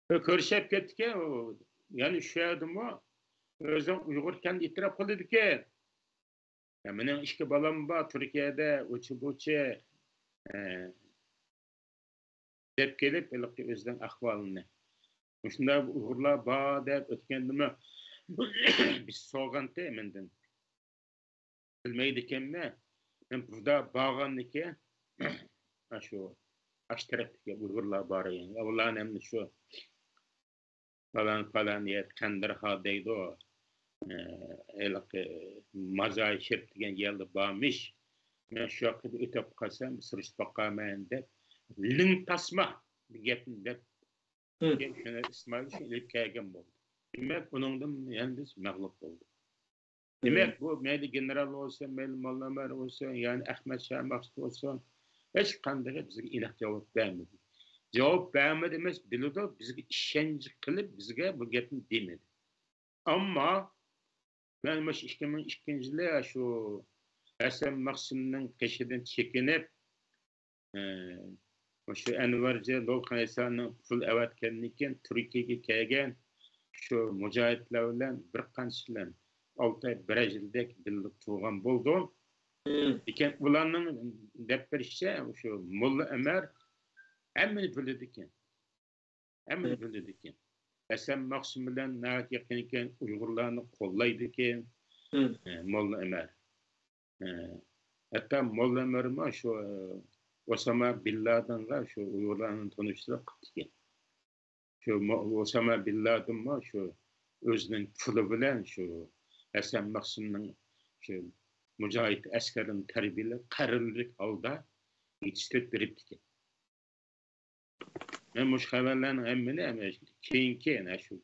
Körüşüp ketdik o. Yani şu adam o özüm Uygurken itiraf kıldı ki. Ya menin iki balam var Türkiye'de uçu buçu dep gelip özden ahvalını. Şunda Uygurlar ba dep ötkendimi biz soğantı emenden. Bilmeydikenme. Ben burada bağannike şu aşteretke Uygurlar var yani. Allah'ın emni şu falan yer Kandırha deydi o. Mazay şert degan yerda barmış. Men şu yoqqa o'tib qolsam, surishib boqaman deb, ling tasma degapni deb, shuni Ismoil shu ilib kelgan bo'ldi. Demak, uningdan endi biz mag'lub bo'ldik. Demak, bu mayli general olsa, mayli Mollamer olsa, ya'ni Ahmad Shah Maqsud olsa, hech qanday bizga aniq javob bermadi. Javob bermadi emas, biladi, bizga ishonch qilib, bizga bu gapni demadi. Ammo ben maş 2002 şu Hasan Maksim'nin peşinden çekinip şu Enverce Dolkaysan'ın full evatkenlikken Türkiye'ye kelgen şu mücahitlerle bir qançalar 6 ay Brezilya'daki birlik tuğan buldu. Diken ulanın dep berişçe şu Molla Ömer emmini bildikken. Emmini bildikken. Hasan Maksim bilen nahak yakın iken Uygurlarını kollaydı iken Molla Ömer. Hatta Molla Ömer'e şu Osama Bin Laden'la şu Uygurlarını tanıştırıp gittik. Şu Osama Bin Laden'la şu özünün pulu bilen şu Hasan Maksim'in şu mücahit askerin terbiyeli qarırlık halda yetiştirip beripdik. Men muş haberlerin emmini emes keyinki şu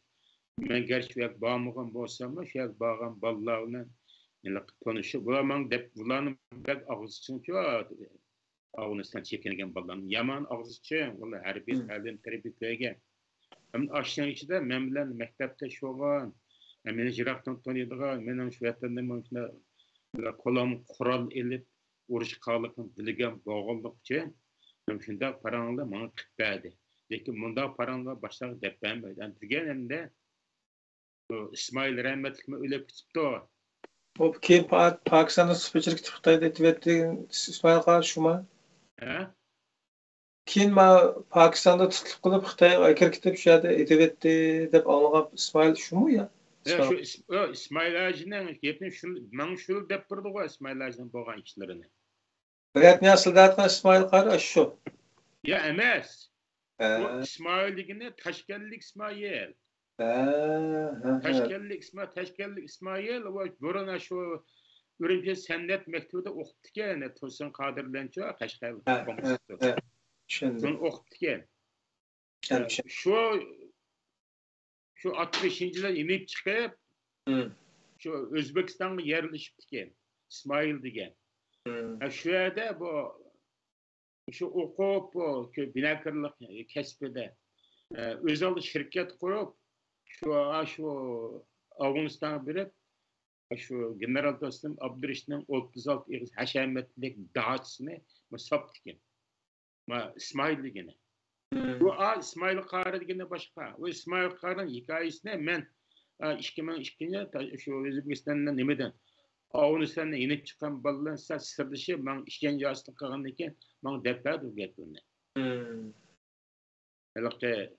men gerçi yak bağmıgan bolsam şu yak bağan ballar bilen tanışıp bulamang dep bulanın bek ağızçın ki ağızdan çekingen balların yaman ağızçı vallahi her bir elden terbiye hem aşağı içinde men bilen mektepte şoğan meni jiraktan tanıydıgan menin şu yerden men kolam kural elip uruş qalıqın bilgen boğulluqçı hem şunda paranla manga qıpbadi. Lekin munda paranla başlar dep ben yani degenimde İsmail rahmetli ölüp gitipti o. O keyin Pakistan'da spechlik Xitoyda etibetdi İsmail Qağa şuma. He? Keyin Pakistan'da tutup qılıp Xitoyga kirgitip şu yerda etibetdi dep anlagan İsmail şumu ya? Ya şu İsmail Ağacı'nın gepini men şunu dep birdi go İsmail Ağacı'nın bolgan işlerini. Bilet asıl datkan İsmail Qağa şu. Ya emas. O İsmail degine Taşkentlik İsmail. Taşkentlik İsmail o buruna şu Ürümçi Sendet Mektubu'da okutken Tosun Kadirlenço Kaşgarlık komisyonu. Şunu okutken. Şu 60-yıllar inip çıkıp şu Özbekistan'a yerleşiptiken İsmail degen. Şu yerde bu şu okup şu binakarlık kesbede özel şirket kurup şu Afganistan'a birip şu General Dostum Abdurrahman 36 Eğiz haşametlik dağıtısını saptıken. İsmail degene. Bu İsmail Qağa degene başka. O İsmail Qağ'ın hikayesine ben 2002'de şu Özbekistan'dan nemeden Afganistan'a inip çıkan ballan sırdışı ben işkence aslı kağındaki ben defadır getirdim. Elbette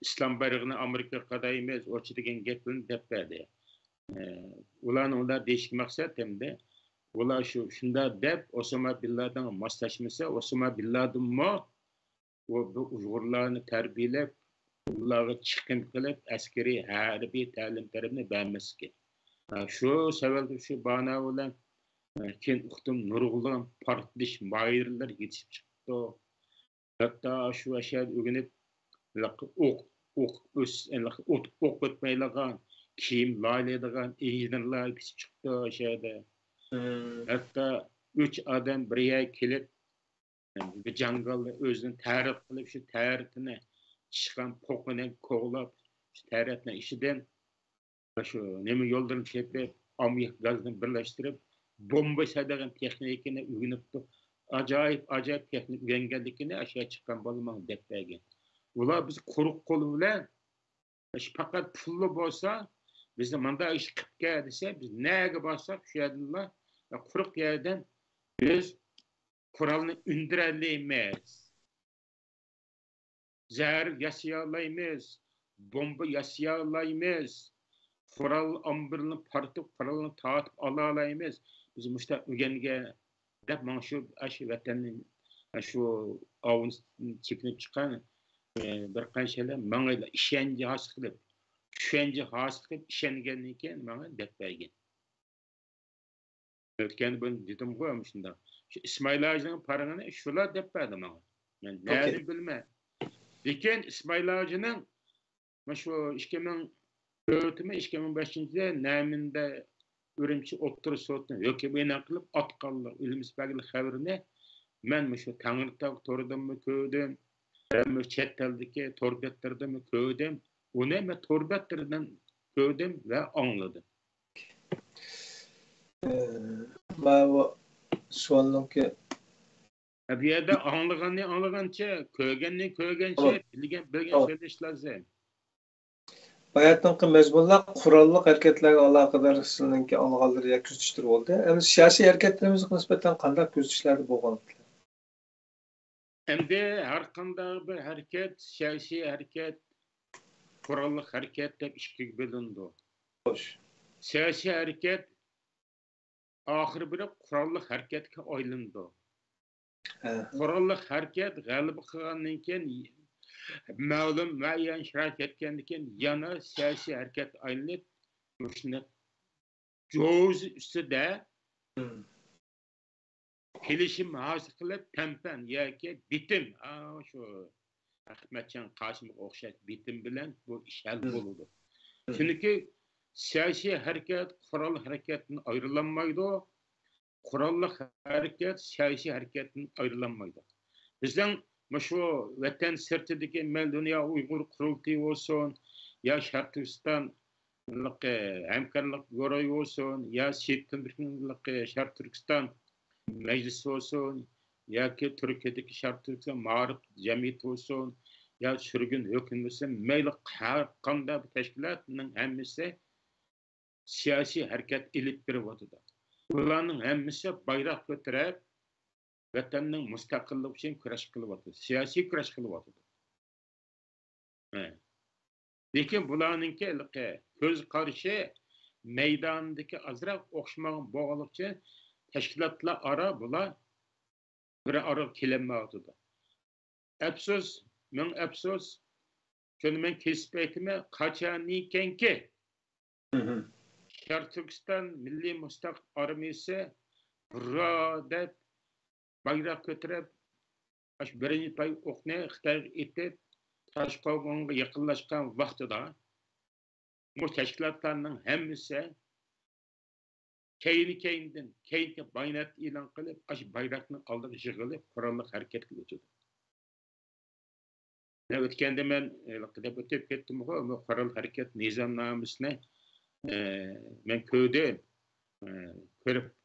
İslam bayrağını Amerika kadayımız orçu degen getirin defadı. Ular değişik maksat hem de ular şunda dep Osama Bin Laden'e maslaşması Osama Bin Laden mı o Uygurlarını terbiyelep onları çıkın kılıp askeri harbi talim tarafını vermesi. Şu sebeple şu bana olan ken uqtum nurguldan partiliş mayırlar yetişip çıktı. Hatta şu aşağı öğrenip ok ötmeyleğen kim layleğen eğilinler yetişip çıktı aşağıda. Hatta 3 adam bir yere kelip bir jangalda özünü tarif kılıp şu tarifini çıkan pokunu koğlap şu tarifini işiden şu nemi yoldan çekip amyak gazını birleştirip bomba sadagan texnikini öğrenipdi. Acayip texnik öğrengenlikini aşağı çıkan bolmağın dep bergen. Ular biz quruq qolu bilan faqat pulli bolsa, bizni manda ish qilib kel desa, biz nega borsak shu yerdan quruq yerdan biz Kuralını indireleyimiz. Zehir yasayalayımız. Bomba yasayalayımız. Kural ambırını partıp, kuralını taatıp alalayımız. Biz müştaq ögenge dep mana şu vatanın şu avın çekinip çıkan bir qanchalar manga ishonchi hosil qilib, tushuncha hosil qilib ishongandan keyin manga deb bergan. Ötken ben dedim koyam şunda. Şu İsmail Ağacı'nın paranını şular dep berdi bana. Ben nereden bilmem. Lekin İsmail Ağacı'nın şu 2004 mi 2005'de Nəmində Ürümçi otur sotunu yok ki beni qılıb atqanlı ilmis bəgili xəbərini mən şu Tanrıtaq tordan mı köydüm, mən chet eldeki torbetlərdə mi köydüm. Onu mən torbetlərdən köydüm ve anladım. Ma sualınki Bir yerde anlagança, köğençe, bilgen söyleş lazım. Bayatınki mezmunlar kurallık hareketlerle alakadar sizinki anlaganları ya küzüştür oldu. Hem siyasi hareketlerimiz nispeten kandak küzüşlerde boğanıklar. Hem de her kandak bir hareket, siyasi hareket, kurallık hareket hep işki bölündü. Hoş. Siyasi hareket ahir bir kurallık hareketke aylındı. Kurallık hareket galibi kılgandan keyin ma'lum muayyan şarait etgandan keyin yana siyasi hareket aylanıp shunday jo'z ustida kelishim hosil qilib tampan yoki bitim shu Ahmetcan Qosimga o'xshash bitim bilan bu ish hal bo'ladi. Chunki siyasi hareket qurol hareketidan ayrılanmaydı. Kurallı hareket siyasi hareketten ayrılanmaydı. Bizden şu vatan sırtındaki Dünya Uygur Kurultayı olsun, ya Şark Türkistanlık hemkarlık görevi olsun, ya Şark Türkistan Meclisi olsun, ya ki Türkiye'deki Şark Türkistan Mağrip Cemiyeti olsun, ya sürgün hükümeti meyli qanday bir teşkilatının hemmisi siyasi hareket ilip bir vatıda. Ularning hemmisi bayrak götürüp vatanning mustaqillik için kurash qilyapti. Siyosiy kurash qilyapti. Lekin bularninki ko'z qarashi maydondagi azroq o'xshamagan bo'g'aliqcha tashkilotlar aro bular bir aro kelinmayapti. Afsus, men afsus, shuni men kesib aytmayman, qachon ekanki Şark Türkistan Milli Mustaq Armiyası burada bayrak götürüp birinci pay okne Xitay etip Taşqoğonga yakınlaşkan vaxtıda bu teşkilatlarının hemmisi keyinki bayonot ilan qilib bayrakni oldiga yig'ilib qurolli hareket qiladi. O'tganda men deb o'tib ketdim bu qurol hareket nizomnomasini men ko'rdim.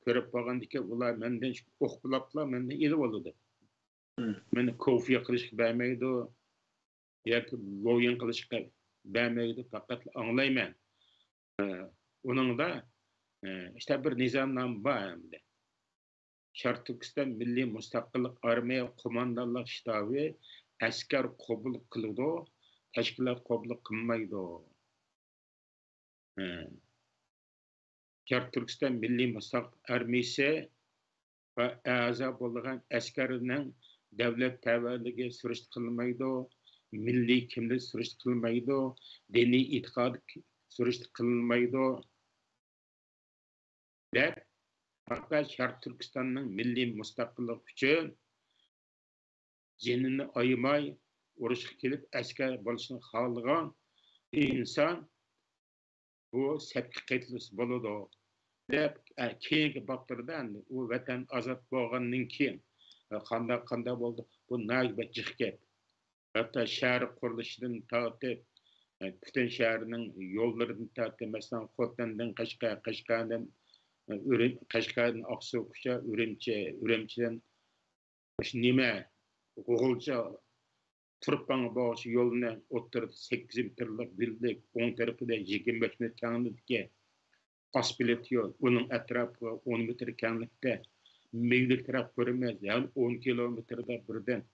Ko'rib bo'lgandiki ular mendan o'qilablar, mendan ilib oldi. Meni kofiya qilishga bermaydi yoki loyin qilishga bermaydi, faqat anglayman. Uningda işte bir nizomnoma bor hamda. Şark Türkistan Milliy Mustaqillik Armiya qo'mondonlik shtabi askar qabul qiladi, tashkilot qabul qilmaydi. Şark Türkistan Milli Mustaqillik Armiyasi ve a'zo bo'lgan askarning davlat tabarligi surishtirilmaydi, milliy kimlik surishtirilmaydi, diniy e'tiqod surishtirilmaydi. Deb faqat Şark Türkistanning milliy mustaqillik uchun jinini ayamay urushga kelib askar bo'lishni xohlagan inson bu sepki qaytilish bo'ladi deb keyingi vaqtlarda u vatan ozod bo'lgandan keyin qanday bo'ldi bu naybat jiqket hatto shahar qurilishidan tortib butun shaharning yo'llaridan tortib masalan Qo'rg'ondan Qashqardan Qashqardan Oqsuqcha, Urumchidan nima G'o'g'ilcha Turpanga bağışı yoluna oturdu 8 metrlik bildik, 10 tarafında 25 metre kenglikte asfalt yol, onun etrafı 10 metre kenglikte meylik taraf görmez, yani 10 kilometrede birden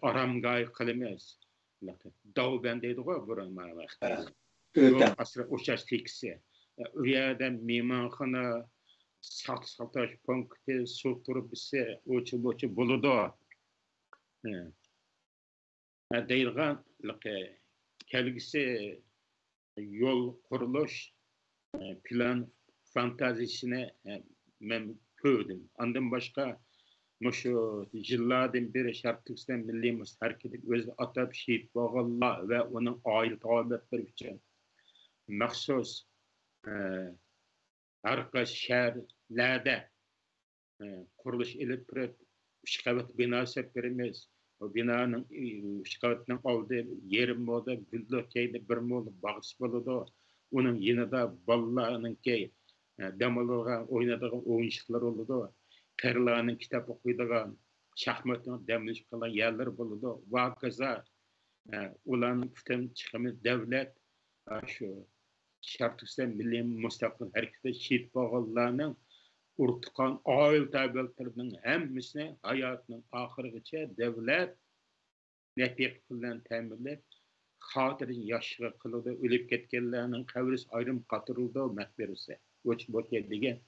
aramgay kılmaz. Dağ bendeydi o buranın vakti. Yol asra uçaş tekisi. Uyada mimarxana, sataş punkti, su turbisi, uçu buludu. Deyilgan kelgisi yol kuruluş plan fantazisine men köydüm. Andan başka şu yıllardan beri Şarkıstan millimiz hareketi öz atab şehit bağalla ve onun aile tabiatları için mahsus arka şehirlerde kuruluş edip üç kavat bina seplerimiz. O binanın şikayetinden aldığı yerim oldu, güldükeydi bir oldu, bağış oldu. Onun yanında ballarının ki demalığa oynadığı oyuncular oldu. Kırlarının kitap okuyduğu, şahmatın demliş kalan yerler oldu. Vakaza ulanın bütün çıkımı devlet şu Şarkıstan Milli Müstakil Hareketi şehit bağlılarının urtukan aile tabiatlarının hemmisine hayatının ahırgıça devlet nefik bilen teminlep hatırın yaşlı kılıdı ölüp ketkenlerinin kavris ayrım katırıldı mehberisi. Uç bote degen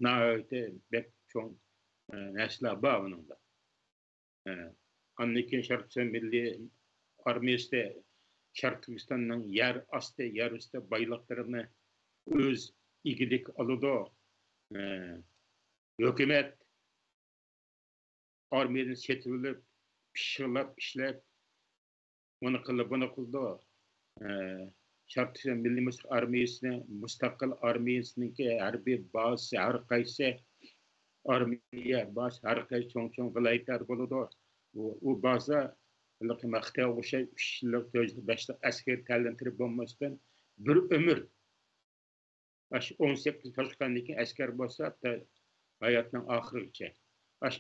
naöte bek çoğun nesla bağınında. Annekin Şarkıstan Milli Armiyası'da Şarkıstan'ın yer astı, yer üstü baylıklarını öz igidik alıdı. Hükümet armiyadan çetilip, pişirilip, işlep, onu kıldı, bunu kıldı. Şarkıstan Milli Müstakil Armiyası'nın, Müstakil Armiyası'nınki harbi bazı, her kaysi armiya, bazı, her kaysi çoğun vilayetler buludu. O bazı, Maqtay o'sha 3 yillik 5 asker ta'limtirib bo'lmasdan bir umr 18 yoshdan keyin asker bo'lsa hayotning oxirigacha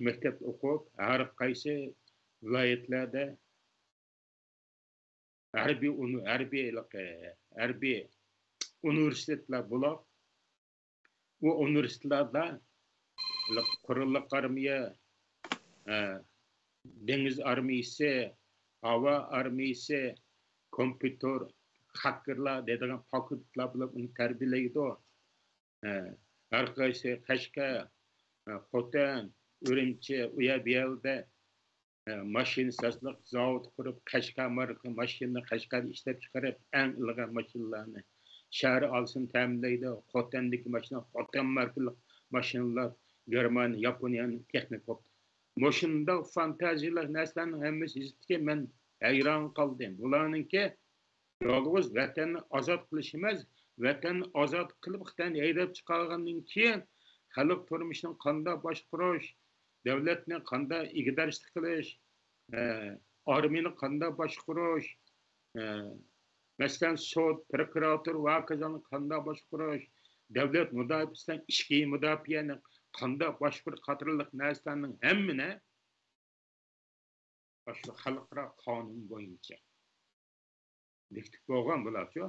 maktab o'qib har qaysi viloyatlarda harbiy universitetlar bo'lib u universitetlarda qurolli armiya dengiz armiyasi hava armiyasi, kompüter, hakkerlar dediğin fakülteler bulup onu terbiyeleydi o. Arkadaşlar Kaşka, Xotan, Ürümçi, uya bir yerde maşin sazlık zavod kurup Kaşka marka maşinini Kaşka'da işlep çıkarıp en ilgili maşinlerini şehri alsın teminleydi. Xotan'daki maşinler, Xotan markalı maşinler, Germanya, Japonya'nın teknik oldu. Moşunda fantaziyalar neslenin hemmesi izletken ben hayran kaldım. Bularınki yalnız vatanni azat kılış emas, vatanni azat kılıp Xitoydan haydab chiqargandan keyin xalq turmushini qanday boshqarish, davlatni qanday ig'darishlik qilish, armiyani qanday boshqarish, masalan sud, prokurator va hokazolarni qanday boshqarish, davlat mudofaasidan ichki mudofaani qanday boshqarish qatorliq narsalarning hammani shu xalqaro qonun bo'yicha bekitib bo'lgan bularchu.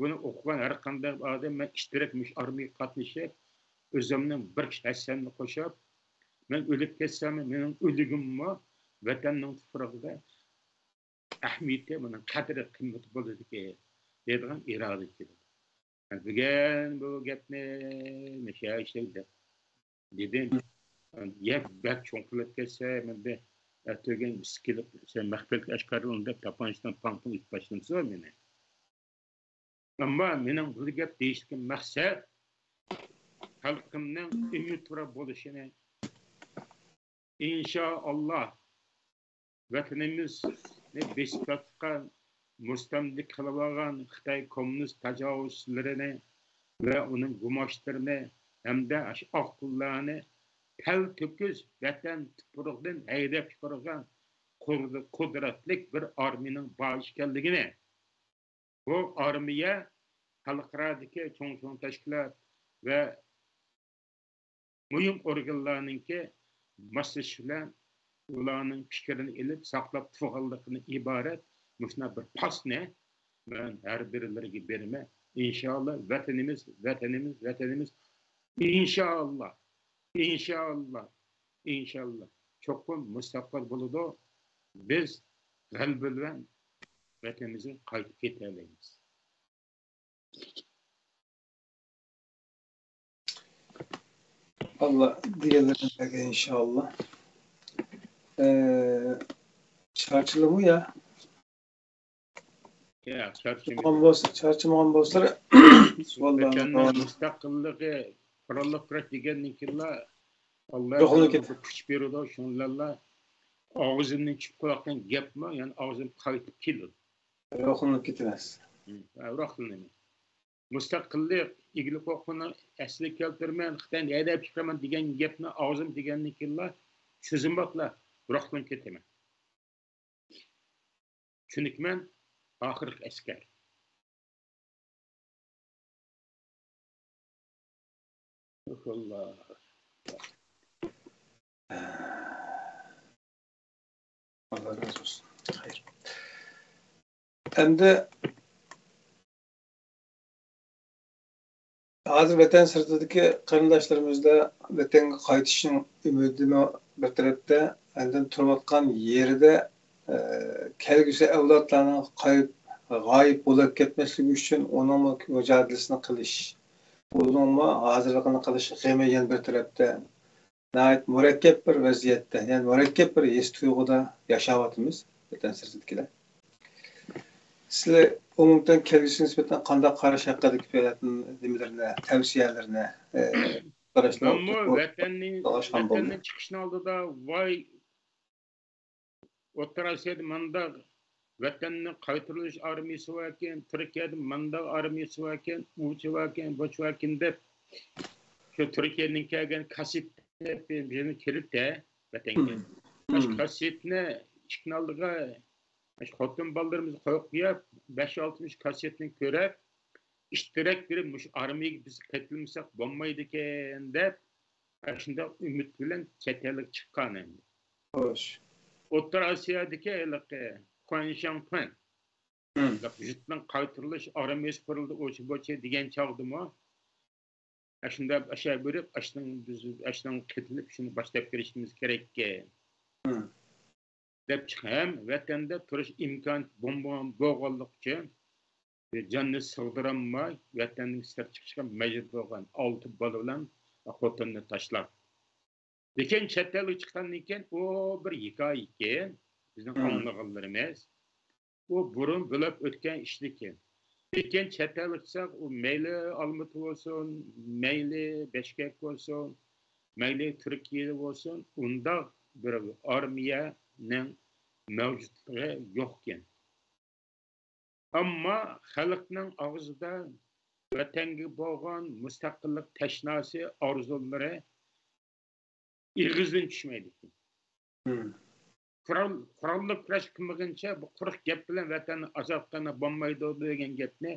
Buni o'qigan har qanday odam men ishtirok armiyaga qatnashib o'zimning bir hassamni qo'shib men o'lib ketsam mening o'ligimmi vatanning tuprog'ida ahamiyati mening qadri qimmati bo'ladi deydigan iroda keldi. Bugun bu gapni mashayishda dedim. Yak bak cho'nqilib ketsa menda ertaga skilib sen maxfilik ashkarlanda tapanchdan pampun it başlamsa meni. Ammo mening bu gap deyishim maqsad xalqimning umidvor bo'lishini inshaalloh vatanimizni besbatga mustamlik qilib olgan Xitoy kommunist tajovuzchilarini va uning gumochtlarini hamda oq pullarni pal töküz vatan tuprog'idan haydab chiqargan qudratli bir armiyaning bor ekanligini, bu armiya xalqaradagi cho'ng tashkilot va mühim organlarninki maslashish bilan ularning fikrini ilib saqlab turganligini iborat mushuna bir postni men har birlariga berma. İnşallah vatanimiz inşallah çokum mustaqbal buludu. Biz g'alaba bilan vatanimizga qaytib ketalaymiz. Allah diyelerine inşallah. Çarçılı mı ya? Ya Çarçımagan bolsa vallahi mustaqilliği kurallık kurak degenninkilla Allah kuch berdi şunlarla ağzımdan çıkıp kulaktan gapma yani ağzım qaytib keldi. Yo'qlanib ketmas. Yo'qlanmaydi. Mustaqillik ilgili qo'qini asli keltirman, Xitoydan haydab chiqaman degan gapni og'zim degannikilla so'zim botla, yo'qlanib ketaman. Chunki men oxirgi askar. Allah. Allah razı olsun. Hayır. Endi hozir vatan sirtidagi qarindoshlarimizni vatanga qaytishning umidini bir tarafda andan turayotgan yerida kelgusi avlodlarning g'oyib bo'lib ketmasligi uchun uning mücadelesini qilish, uning hozirligini qilish g'ami yana bir tarafda nəhayət murakkab bir vaziyatda, yani murakkab bir his tuyg'uda yashayapmiz vatan sirtidagilar. Sizlar umumdan kelgusi nisbatan qanday qarash haqidagi nimalarni, tavsiyalarini qarashlar. Vatanning chiqishni oldida voy O'rta Osiyoda manda vatanning qaytarilish armiyasi bor ekan, Turkiyada manda armiyasi bor ekan, uchi bor ekan, buchi bor ekan deb shu Turkiyaning kelgan kasetni kirib-de vatanga. Shu kasetni chiqishni oldiga xotin balalarimiz qo'yib qo'yib 5-60 kasetni ko'rib ishtirok berib mush armiyaga biz qaytilmasak bo'lmaydi ekan deb shunda umid bilan chet elga chiqqan endi. Xo'sh. O'rta Osiyodagi Quanshan vujuddan qaytarilish armiyasi qurildi o'sha bo'yicha degan chog'dimi? Shunda asha berib ashdan qitilib shuni boshlab kirishimiz kerak ekan. deb chiqam vatanda turish imkon bo'lganlik uchun jonni sig'diramay vatanning sir chiqishga majbur bo'lgan 6 bola bilan xotinni tashlab. Lekin chet elga chiqqandan keyin u bir hikoya ekan, bizning anlaganlarimiz. U burun bo'lib o'tgan ish ekan. Lekin chet elga chiqsak, u mayli Olmut bo'lsin, mayli Beshkek bo'lsin, mayli Turkiya bo'lsin, unda bir armiyaning mavjudligi yo'q ekan. Ammo xalqning og'zida vatanga bo'lgan mustaqillik tashnasi, orzulari ig'izdan tushmaydi. Qurolli kurash qilmaguncha bu quruq gap bilan vatanni azobqana bo'lmaydi degan gapni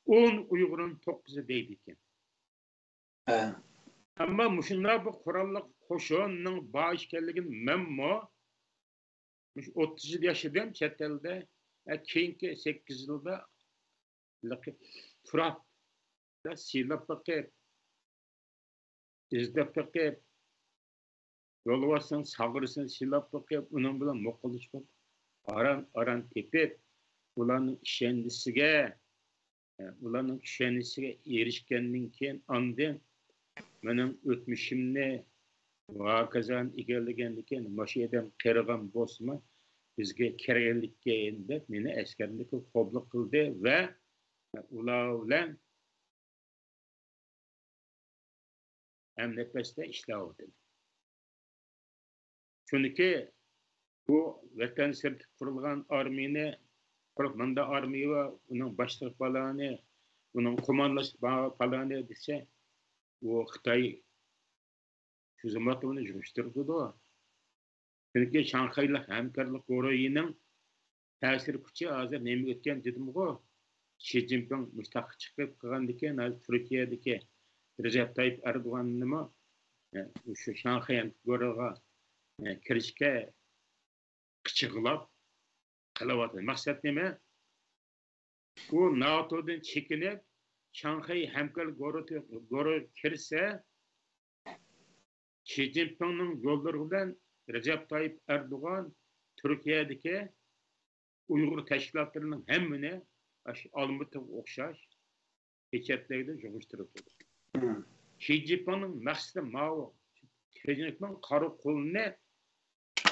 10 Uyg'urning 9i deydi ekan. Ammo mushunda bu qurolli qo'shinning bosh ekanligini menmo 30 yaşadım chet elda, keyingi 8 yilda turabda silab boqib, izlab boqib, yo'lvasin, sag'risin silab boqib, uning bilan muqillashib, aran tepib, ularning ishonisiga erishgandan keyin ondan mening o'tmishimni vakazan egallagandan keyin mana adam qirg'an bo'lsa bizga keraklikka endi meni askarlikka qabul qildi va ular bilan hamnafasda ishlayapti. Chunki bu vatan sirti qurilgan armiyani manda armiya va uning boshliq faloni, uning qo'mondlash faloni desa, u Xitoy xizmatini yurishtirdi. Chunki Shanxaylik hamkorlik guruhining ta'sir kuchi hozir nima o'tgan dedim-ku. Xi Jinping müstaqil chiqib qilgandan Turkiyadagi Recep Tayyip Erdo'g'onni shu Shanxay go'riga kirishga qichig'lab qilyapti. Maqsad nima? U NATO'dan chekinib Shanxay hamkorlik go'ri kirsa Xi Jinpingning yo'llari bilan Recep Tayyip Erdo'g'an Turkiyadagi Uyg'ur tashkilotlarining hammani Almutga o'xshash pechatlaydi, yig'ishtirib turdi. Xi Jinpingning maqsadi ma'lum. Xi Jinping qora qo'lni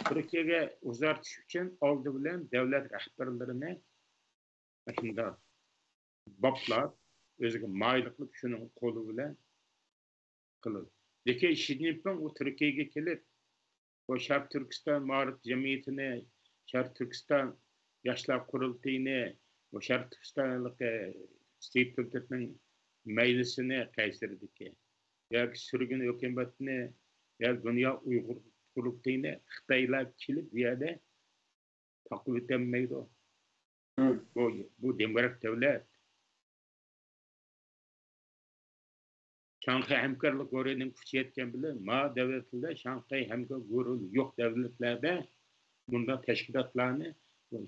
Turkiyaga uzatish uchun oldi bilan davlat rahbarlarini shunda boplab o'ziga mayliqli shuning qo'li bilan qildi. Lekin Xi Jinping u Turkiyaga kelib, o Sharq Turkiston ma'rif jamiyatini, Sharq Turkiston yoshlar qurultayini, o Sharq Turkistonlik institutning meylisini qaysirdiki, yoki surgun hukumatini, yoki dunyo Uyg'ur qurultayini Xitoylar kelib bu yerda taqib o'tolmaydi. Bu demokratik davlat. Shanxay hamkorlik go'rining kuchi yetgan bilan ma davlatlarda Shanxay hamkorlik go'ri yo'q davlatlarda bunda tashkilotlarni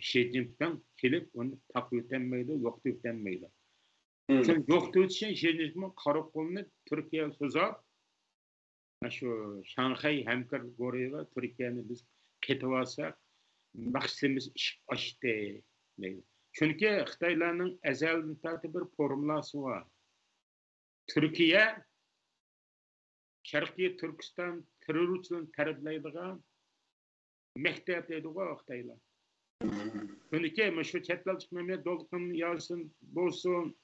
Xi Jinping kelib uni taqib o'tolmaydi, yo'qotib o'tolmaydi. Chunki yo'qotib uchun Xi Jinping qora qo'lni Turkiyaga so'zab, shu Shanxay hamkorlik go'riga Turkiyani biz ketib olsak, maqsadimiz ish ochdi deydi. Chunki Xitoylarning azaldan tortib bir formulasi bor. Türkiye, Sharqiy Turkiston terrorchilarni tarbiyalaydigan maktab deydi Xitoylar. Chunki shu chetlarlik Mehmet Dolqin Yasin bo'lsin,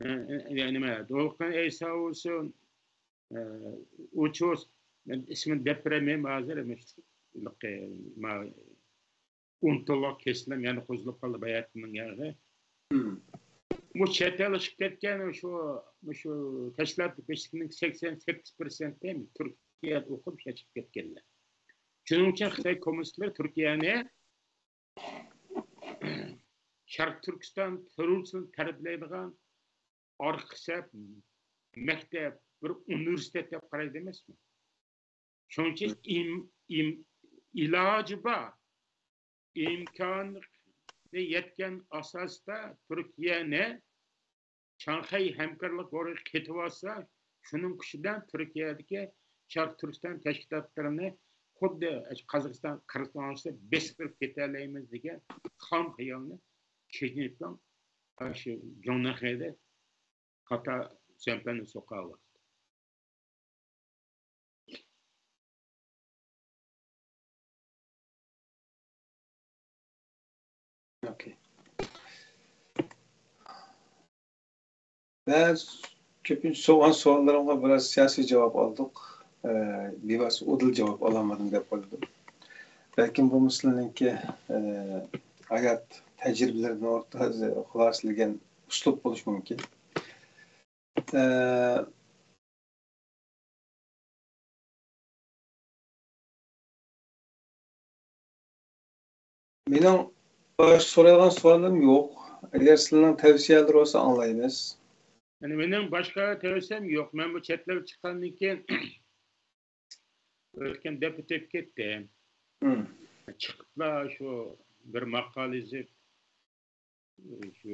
nima, Dolqin Eysa bo'lsin, uçuz ismini depremim hozir untulak kesilem yani qo'zilib qoldi bayatning yog'i. Bu chetlarlik ketgan shu tashkilotlik beşlikning 88% mi Turkiyada o'qib ketib ketganlar. Shuning uchun Xitoy kommunistlar Turkiyani Sharq Turkiston terrorchilarni tarbiyalaydigan orqisab maktab, bir universitet deb qaraydi emasmi? Shuning uchun iloji bor, imkoni yetgan asosda Turkiyani Shanxay hamkorlik go'riga ketib olsa, shuning kuchidan Turkiyadagi Sharq Turkiston tashkilotlarini xuddi Qozog'iston, Qirg'izistonda bestirib ketalaymiz degan xom xayolni Xi Jinping shu Jonnaxayda xato sempani so'qadi. Okay. Ben köpünç soğanlarıma biraz siyasi cevap aldık. Biraz odul cevap alamadım depoldum. Belki bu Müslümanınki hayat tecrübelerini ortaya hulasılayan üslup buluş mümkün. Benim sorulan sorularım yok. Eğer sizlerin tavsiyeleri olsa anlayınız. Yani benim başka tavsiyem yok. Ben bu chatler çıkandan keyin o'tgan deputat ketdi. Chiqiblar shu bir maqola yozib shu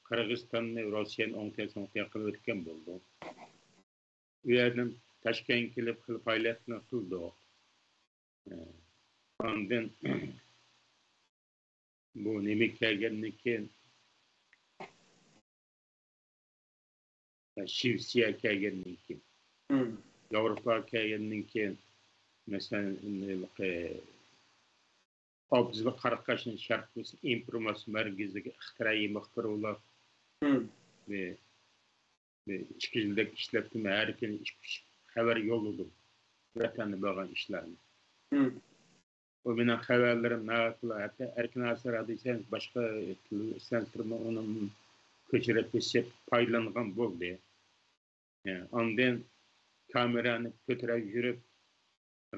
Qirg'izistonni Rossiyani o'ngtay qilib o'tgan bo'ldi. U yerdan Toshkentga kelib faoliyatini qildik. Ondan bu nima kelgandan keyin Shivsiya kelgandan keyin Yevropa kelgandan keyin mesela Abdülhamid Qaraqashning Sharq informatsiya markaziga ixtiroiy muxbir bo'lib ve ikki yillik ishlatdim, har kuni xabar yo'lladim vatanni bo'lgan ishlarni. O mening xabarlarim hatta erkin asar adaysan boshqa sentrma uni ko'chirib kesib paylangan bo'ldi. Ondan kamerani ko'tarib yurib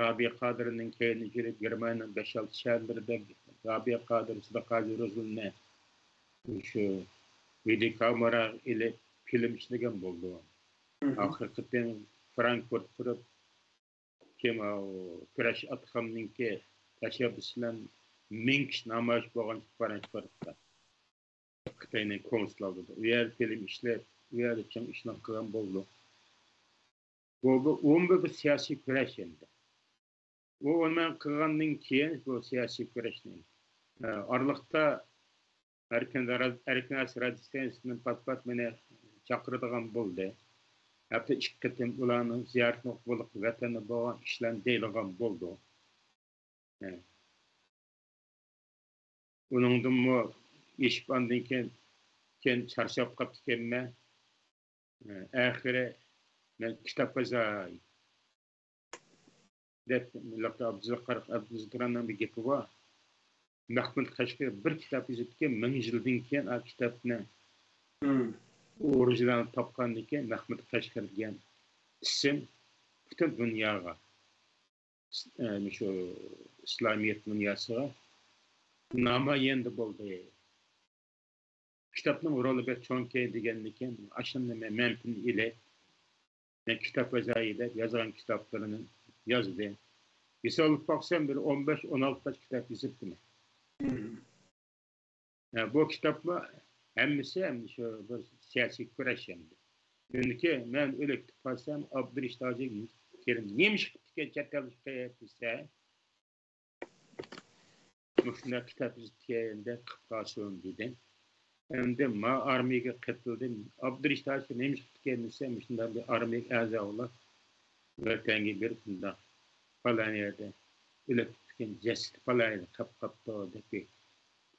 Rabia Qadir'nin keyini yurib Germaniyaning 5-6 shaharlarida Rabia Qadir, Sadaqat Rozulni shu video kamera ile film işlegen buldu. Hakikaten Frankfurt turib kim o crash atqanninki tashabbuslan ming kishi namoyish bo'lgan Frankfurtda. Xitoyning konsulligida. U yer film ishlab, u yerda chang ishlar qilgan bo'ldi. Bu 11 siyosiy kurash endi. Bu o'nman qilgandan keyin bu siyosiy kurashning oraliqda erkin radiatsiyasining pat meni chaqiradigan bo'ldi. Hatta ikki qatim ularning ziyoratni bo'lib vatani bo'lgan ishlarni deyilgan bo'ldi. Uningdan mu ishbandan keyin charchab qolib kelman. Oxiri men kitob yozay deb millaqqa Abduzaqarning bir gapi bor. Mahmud Qashqar bir kitob yozibdi, 1000 yildan keyin o kitobni orijinalini topgandan keyin Mahmud Qashqar degan ism butun dunyoga shu islomiyat dunyosiga namoyanda bo'ldi. Kitobning roli bir cho'nki degandan keyin ashunni mumkin ile men kitob yozay deb yozgan kitoblarini yozdi. Misolga baksam bir 15-16 kitob yozibdi. Bu kitoblar hammasi ham shu bir siyosiy kurash endi. Chunki men o'lik qolsam Abdurish Tojiyev kerim nemish qilib chattalishga desa shunday kitob yozganda qilib qolsin dedim. Endi ma armiyaga qaytildim. Abdurish Tojiyev nemish qilib desa shunday bir armiya a'zolar vatanga bir bunda falan yerda o'lik ketgan jasad falayni qapqapto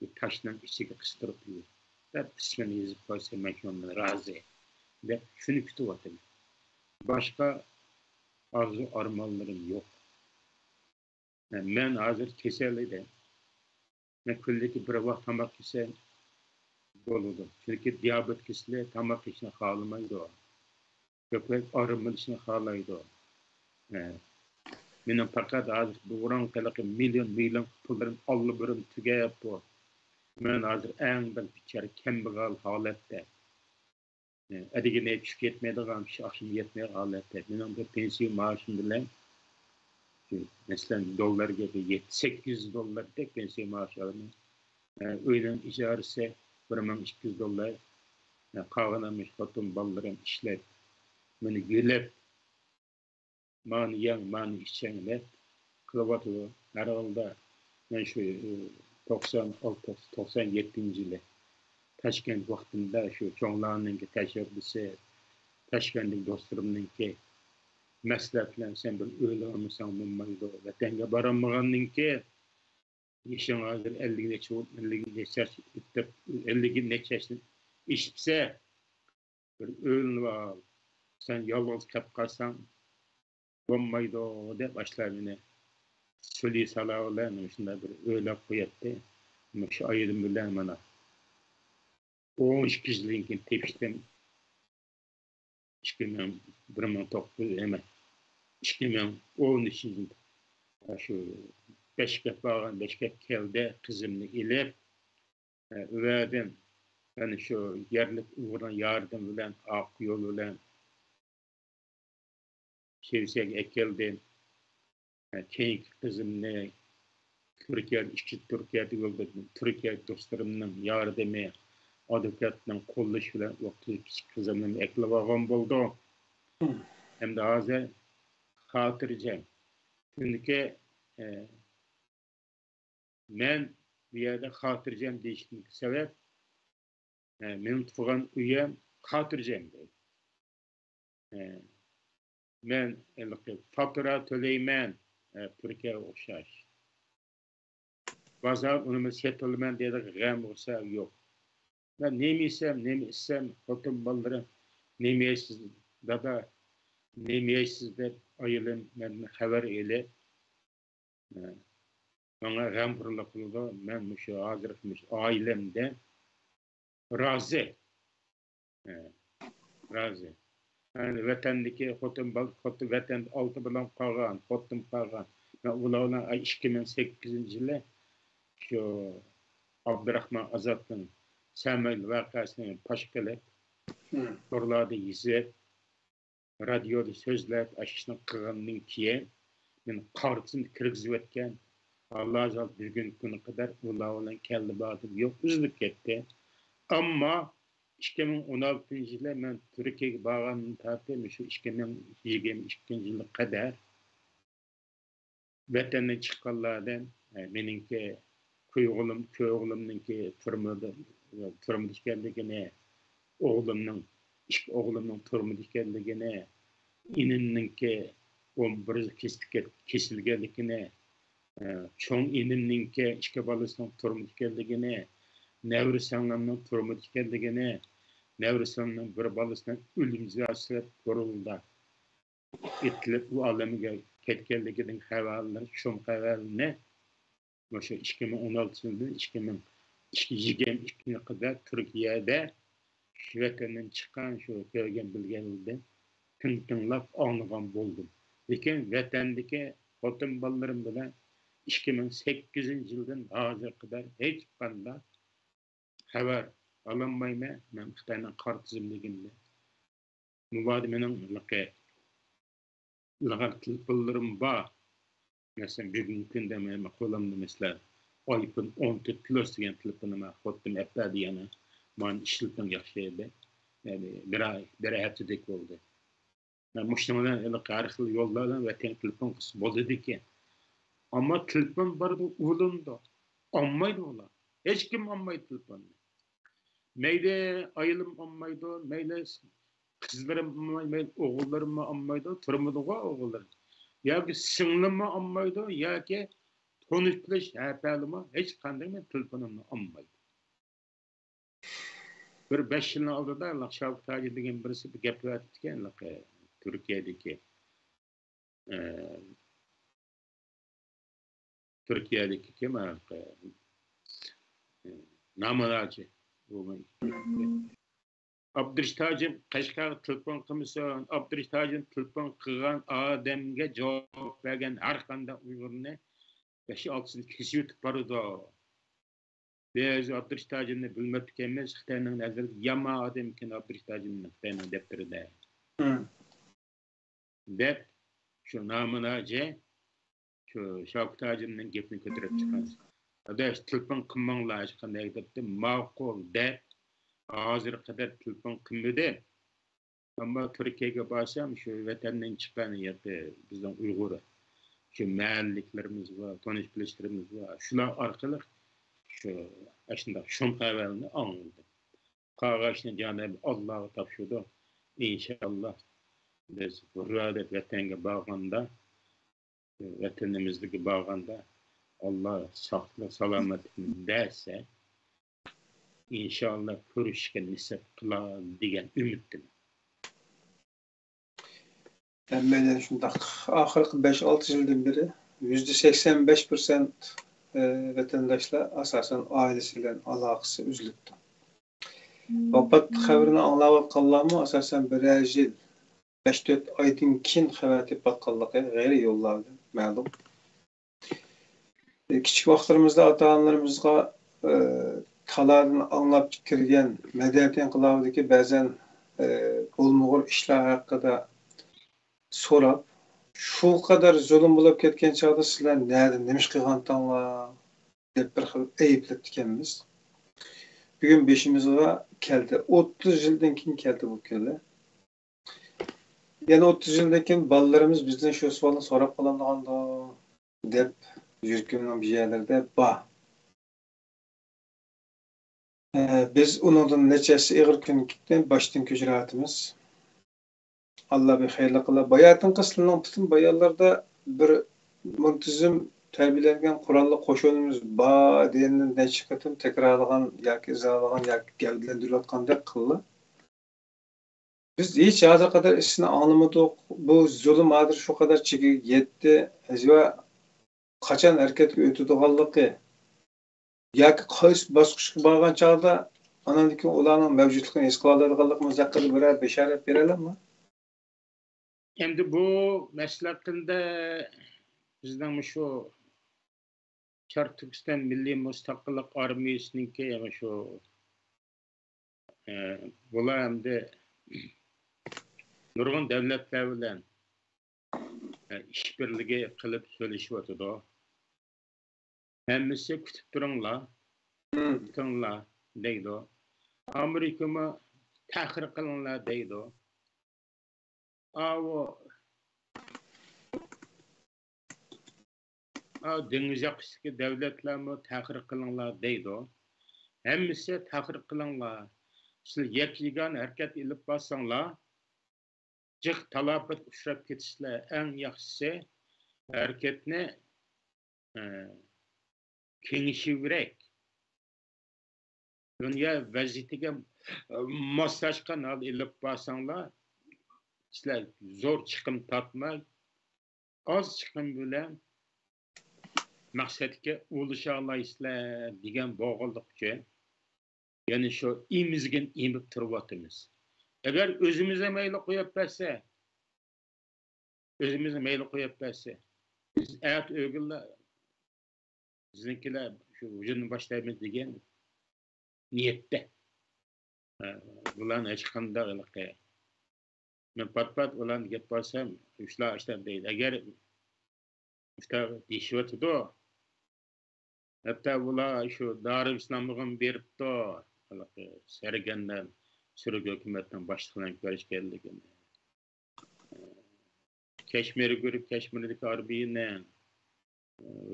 deb taşdan içine kıstırıp yiyor. Hep ismini yazıp koysa mekanına razı. Ve şunu kütüvatım. Başka arzu armağanlarım yok. Yani ben hazır keserliydim. Ne küldeki bir vakit tamak kesen doludu. Çünkü diyabet kesile tamak içine kalmaydı o. Köpek arınma içine kalaydı o. Benim fakat hazır bu vuran kalakı milyon pulların allı birim tügeyip bu. Men hazır en bir biçare kembegal holatda. Adigine tushib ketmaydigan, shashim yetmay holatda. Mening bir pensiya maoshim bilan masalan dollarga $800 pensiya maosh olaman. Uyning ijarasi $1200. Qolganimiz xotin bolalarim ishlab, meni yelib, mani ichanglar qilyapti. Har holda men shu 96-97 yılı Taşkent vaktinde şu çoğlarının ki teşebbüsü, Taşkent'in dostlarımın ki mesleklen sen bir öyle olmasan mümkündür. Vatanga baramağının ki işin hazır 50 neçesini işitse bir öyle var. Sen yalnız kap kalsan olmaydı de başlar beni. Söyley salalarını şunda bir öyle koyattı. Ama şu ayırım bilen bana 12 yılın tepiştim. 2009 hemen 2013 yılında şu Beşiktaş bağlan Beşiktaş kelde kızımını ilip verdim. Yani şu yerlik uğruna yardım bilen ak yol bilen Şevsek ekeldim. Keyinki kızımını Türkiye'de yolladım. Türkiye dostlarımın yardımı, advokatının kollaşı bilen vakti küçük kızımın eklep algan boldu. Hem de hazır hatırlayacağım. Çünkü men bir yerde hatırlayacağım deyişim sebep benim tutulgan üyem hatırlayacağım deyip. Men fatura töleymen Türkiye'ye okşaş. Bazen onu setolmen diye de gam olsa yok. Ben ne isem hotum balları nemiyesiz dada nemiyesiz de ayılım ben haber ile bana gam kurulaklığı ben şu hazırmış ailemde razı. Razı. Yani vatandaki hotum vatan altı bilan qalgan, hotum qalgan. Ularla 2008 yılı şu Abdurrahman Azat'ın Samuel vakasını paş qilib, torlarda yizib, radioda so'zlab, ashni qilgandan keyin men qartini kirgizib o'tgan. Allah azal bugun kuni qadar ular bilan keldi bordim yo'q, uzilib ketdi. Ammo 2016-yilda men Turkiyaga borgandan tortib, shu 2022-yilga qadar vatandan chiqqanlardan meningki köy o'g'limninki turmada ekanligini, o'g'limning ikki o'g'limning turmada ekanligini, inimninki 11 kesilganligini, cho'ng inimninki ikki bolasining turmada ekanligini, nevri singlimning turmada ekanligini, nevri singlimning bir bolasining o'lim jazosiga ko'rildi. Etilib bu olamga ketganligining xabarlari, shum xabarlarni o'sha 2016-yildan 2022-yilga qadar Turkiyada shu vatandan chiqqan, shu ko'rgan bilganimdan tinlab anglagan bo'ldim. Lekin vatandagi xotin bolalarim bilan 2008-yildan hozirga qadar hech qanday xabar ololmayman. Men Xitoyning qartizimligimda mubodo mening lag'at telefonlarim bor. Mesela bugungi kunda men qo'limda mesela iPhone 14 Plus degan telefonimni xotdim Apple'da yana men ishlatim yaxshi edi. Yani bir haftadek bo'ldi. Men mushtimadan har xil yo'llardan vatan telefon qilib bo'ldi ekan. Ammo telefon borda o'limda. Olmaydi ular. Hech kim olmaydi telefonni. Mayli ayilim olmaydi, mayli qizlarim olmaydi, mayli o'g'illarim olmaydi, turmudiga o'g'illarim. Yoki singlimni olmaydi, yoki to'nish qilish hafalimi hech qanday men telefonimni olmaydi. Bir 5 yil oldida Shavkat Toji degan birisi bir gap aytgan, Turkiyadagi kim namonachi Abdurishtojim Qashqarga telefon qilmasin, Abdurishtojim telefon qilgan odamga javob bergan har qanday Uyg'urni 5-6 kesib o'tib boradi. Biz Abdurishtojimni bilmab ekanmiz, Xitoyning nazarida yomon odam ekan Abdurishtojimning Xitoyning daftarida. Deb shu namonachi shu Shavkat Tojimning gapini ko'tarib chiqqan. Adash telefon qilmanglar hech qanday debdi, ma'qul deb hozir qadar telefon qilmadi. Ammo Turkiyaga borsam shu vatandan chiqqan yoki bizning Uyg'ur shu mahalliklarimiz va tonish bilishlarimiz va shular orqali shu shunday shum xabarni angladim. Qog'ozni Janob Allohga topshirdi. İnşallah biz burada vatanga borganda, vatanimizga borganda Allah sog'lik salomatlikni bersa, inşallah ko'rishga nisbat qiladi degan umiddaman. Ben şundaq axırkı 5-6 yıldan beri %85% vatandaşlar asasen ailesiyle alakası üzülüptü. Vafat xabarini anlayatqanlarmı asasen bir yıl 5-4 aydan keyin xabar tepatqanlığı gayri yollardı ma'lum. Kichik vaqtlarimizda ota-onalarımızga talardan anlap kirgan medeniyet inqilobiga ba'zan bo'lmag'ur ishlar haqida so'rab, shu qadar zulm bo'lib ketgan chog'da sizlar nima ish qilgandinglar deb bir xil ayblab ekanmiz. Bugun beshimizga keldi. 30 yildan keyin keldi bu kunda. Yana 30 yildan keyin bolalarimiz bizdan shu savolni so'rab qolamdiganda deb yurtimning bir yerlarida bor. Biz uningdan nechasi ig'ir kunlikdan boshdan kechiryapmiz. Allah bir xeyirli qila. Bayatın qısmının bütün bayanlarda bir muntizim terbiyelengen Kur'anlı qo'shinimiz bor degandan necha qatim takrorlagan yoki izolagan yoki gavdalantirayotgan deb qildi. Biz hiç hozir qadar isini anlamadik. Bu zulm hozir shu qadar chekiga yetdi va qachon harakatga o'tadiganligi yoki qaysi bosqichga borgan chog'da anandiki ularning mavjudligini his qila oladiganligimiz haqida biror bashorat bera olammi? Endi bu maslakında bizden şu Çar Türkistan Milli Mustaqillik Armiyasininki şu bular hamda nurg'un davlatlar bilan ishbirligi qilib so'rashyotidi. Hammasi kutib turinglar deydi. Amerikami ta'xir qilinglar deydi. Dengiz yoqasidagi davlatlarmi ta'xir qilinglar deydi. Hammasi ta'xir qilinglar. Siz yakligan harakat ilib borsanglar, jiq talafot uchrab ketisizlar. Eng yaxshisi harakatni kengishibroq, dunyo vaziyatiga moslashgan hol ilib borsanglar, sizlar zo'r chiqim topmay, oz chiqim bilan maqsadga ulaşa olaysizlar degan bo'g'ildiq uchun, ya'ni shu imizgin imib turyapmiz. Agar o'zimizga mayli qo'yib bersa, biz ayat o'g'illar biznikilar shu vujudni boshlaymiz degan niyatda. Bularni hech qanday men pat ularni gap bo'lsam, shular ishlar deydi. Agar shular deyishyotidi, hatto bular shu Darul Islomga beribdi, Sargandan Surug hukumatning boshlig'ining ko'rishganligini. Kashmirga ko'rib, Kashmirdagi harbiyni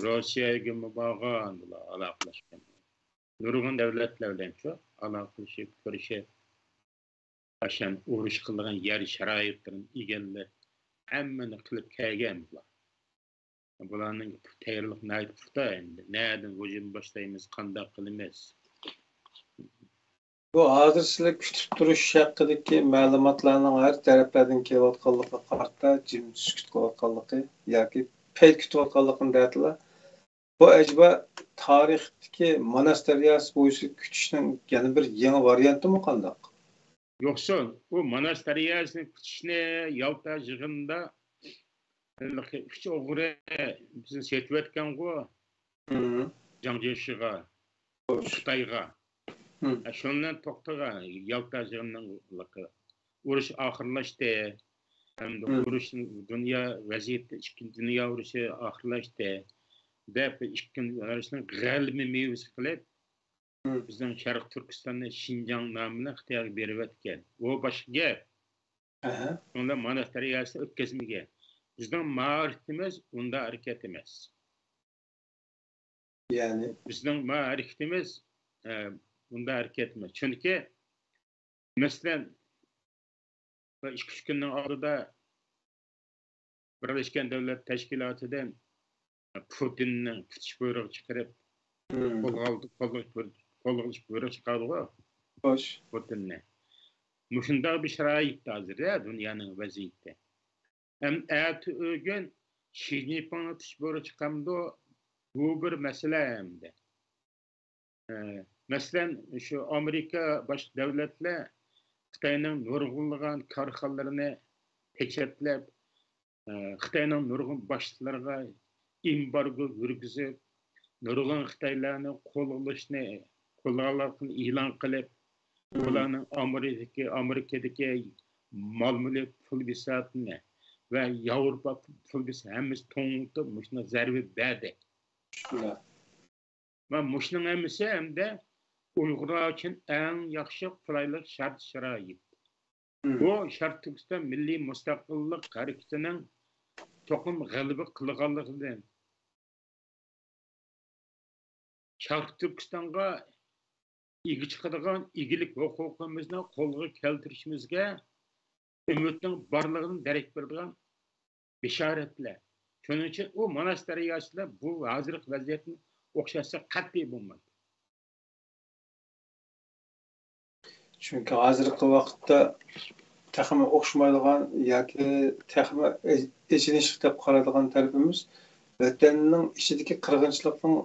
Rossiyaga bo'lgan bular aloqalashgan. Nurg'un davlatlar bilan shu aloqalashib ko'rishib, Aşan uğruş kılığın yer şaraitlerini egallab, hammani qilib kelgan bular. Bularning tayyorlik nayt puxta endi. Nereden hujum boshlaymiz, qanday qilamiz? Bu hozir sizlar kutib turish haqidagi ma'lumotlarning har taraflardan kelayotganligiga qarata jim sukut qilayotganligi yoki pay kutayotganligini deydilar. Bu acaba tarixdagi Manas daryosi bo'yicha kutishning yana bir yangi variantimi qanday? Yoksa o Manas daryosini kutishni Yalta yig'inida uch o'g'ri bizni setayotgan-ku. Jangjiyga, Xitoyga. Shundan to'xtagan Yalta yig'inining urush oxirlashdi. Hamda urush dunyo vaziyati, ikkinchi dunyo urushi oxirlashdi. Deb ikkinchi urushning g'albi mevzusi qilib bizning Sharq Turkistonni Şinjan nomini Xitoyga berib o'tgan. O boshqa gap. Unda Manas daryosini o'tkazmagan. Bizning ma'rifimiz unda harakat emas. Ya'ni bizning ma'rifimiz unda harakat emas. Chunki masalan 2-3 kunning oldida Birleşken Devlet Teşkilatı'dan Putinning kutish buyrug'i chiqarib, qo'lga buyruq chiqardi. Xo'sh, Putinni. Mushunda bir sharoit hozir dunyoning vaziyati. Hem o'g'in Xi Jinping kutish buyruq chiqamdi, bu bir masala hamda. Masalan, şu Amerika boshqa davlatlar Xitoyning nurg'unlagan korxonalarini tekshirilib, Xitoyning nurg'un boshliqlariga embargo yurgizib, nurg'un Xitoylarni qo'llanishni e'lon qilib, ularning Amerikadagi mol-mulk pul bisatini va Yevropa pul bisatini hammasi to'ng'itib, mushuna zarba berdi. Va mushning hammasi hamda Uyg'urlar uchun eng yaxshi qulaylik shart-sharoit. Bu Sharq Turkiston milliy mustaqillik harakatining to'qim g'alaba qilganligidan Sharq Turkistonga ega chiqadigan egilik huquqimizni qo'lga keltirishimizga umidning borligini darak beradigan bishoratlar. Shuning uchun u Manas daryosida bu hozirgi vaziyatni o'xshashsa qat'iy bo'lmaydi. Chunki hozirgi vaqtda taxmi o'xshamaydigan yoki taxmi echinish deb qaraydigan tarafimiz vatanning ichidagi qirg'inchilikning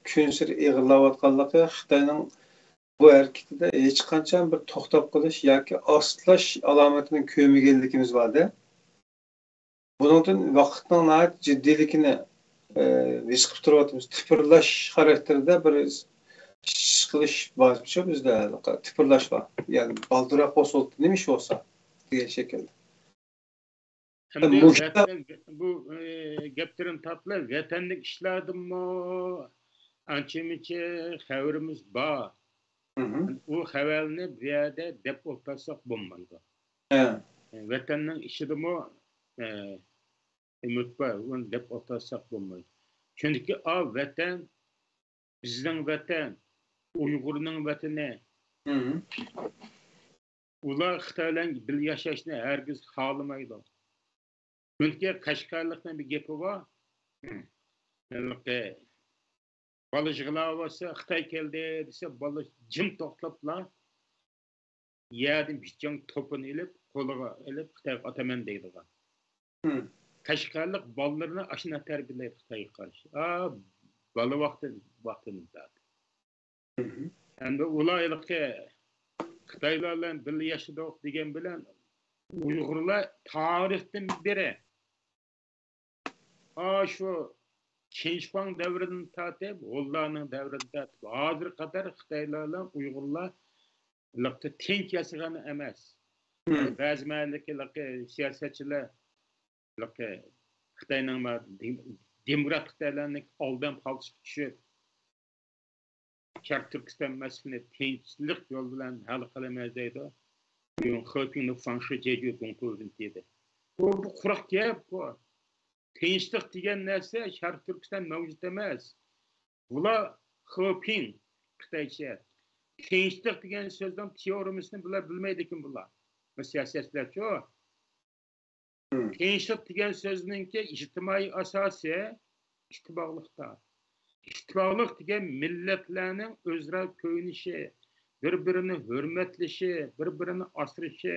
kun sari ig'irlayotganligi, Xitoyning bu harekatida hech qancha bir to'xtab qolish yoki ostlash alomatini ko'rmaganligimiz borda. Buningdan vaqtning jiddiyligini his qilib turyapmiz. Tipirlash xarakterida bir iş kılış var bir şey bizde tıpırlaş var. Yani baldıra posol neymiş olsa diye şekilde. Hem de Muşta bu geplerin tatlı vatanlık işlerdim mı? Ançemiçe haberimiz var. O haberini bir yerde dep oltasak bulmalı. he. Vatanın işi de mi? Ümit var. Onu dep oltasak bulmalı. Çünkü o vatan bizden vatan, Uygur'un vatanı. Ular Xitaylan bir yaşashni hergiz xolamaydi. Çünkü Qashqarlikning bir gapi bor. Bola yig'lab olsa, Xitoy keldi desa, bola jim to'xtablar. Yerdan bichang to'pini ilib, qo'liga ilib Xitoyga otaman deydigan. Qashqarlik bolalarni ashuna tarbiyalaydi Xitoyga qarshi. Bola vaqtida. Endi ularga Xitoylar bilan birga yashadik degan bilan Uyg'urlar tarixdan beri şu Çinşfang devrinden tatip, Hollarning devrinden tatip, hozir kadar Xitoylar Uyg'urlar tinch yashagan emas. Ba'zi mahalladagi siyosatchilar Xitoyning demokrat Xitoylarning oldan palçık tushib, Sharq Turkiston masalasini tinchlik yo'l bilan hal qilamiz deydi. Bu quruq gap bu. Tinchlik degan narsa Sharq Turkiston mavjud emas. Bular Xoping Xitoycha. Tinchlik degan so'zdan teoriyasini bular bilmaydi ekan bular. Siyosatchilar-chi. Tinchlik degan so'zningki ijtimoiy asosi ittifoqlikda. İttifaqlıq degan millatlarning o'zaro ko'yinishi, bir-birini hurmatlashi, bir-birini asrashi,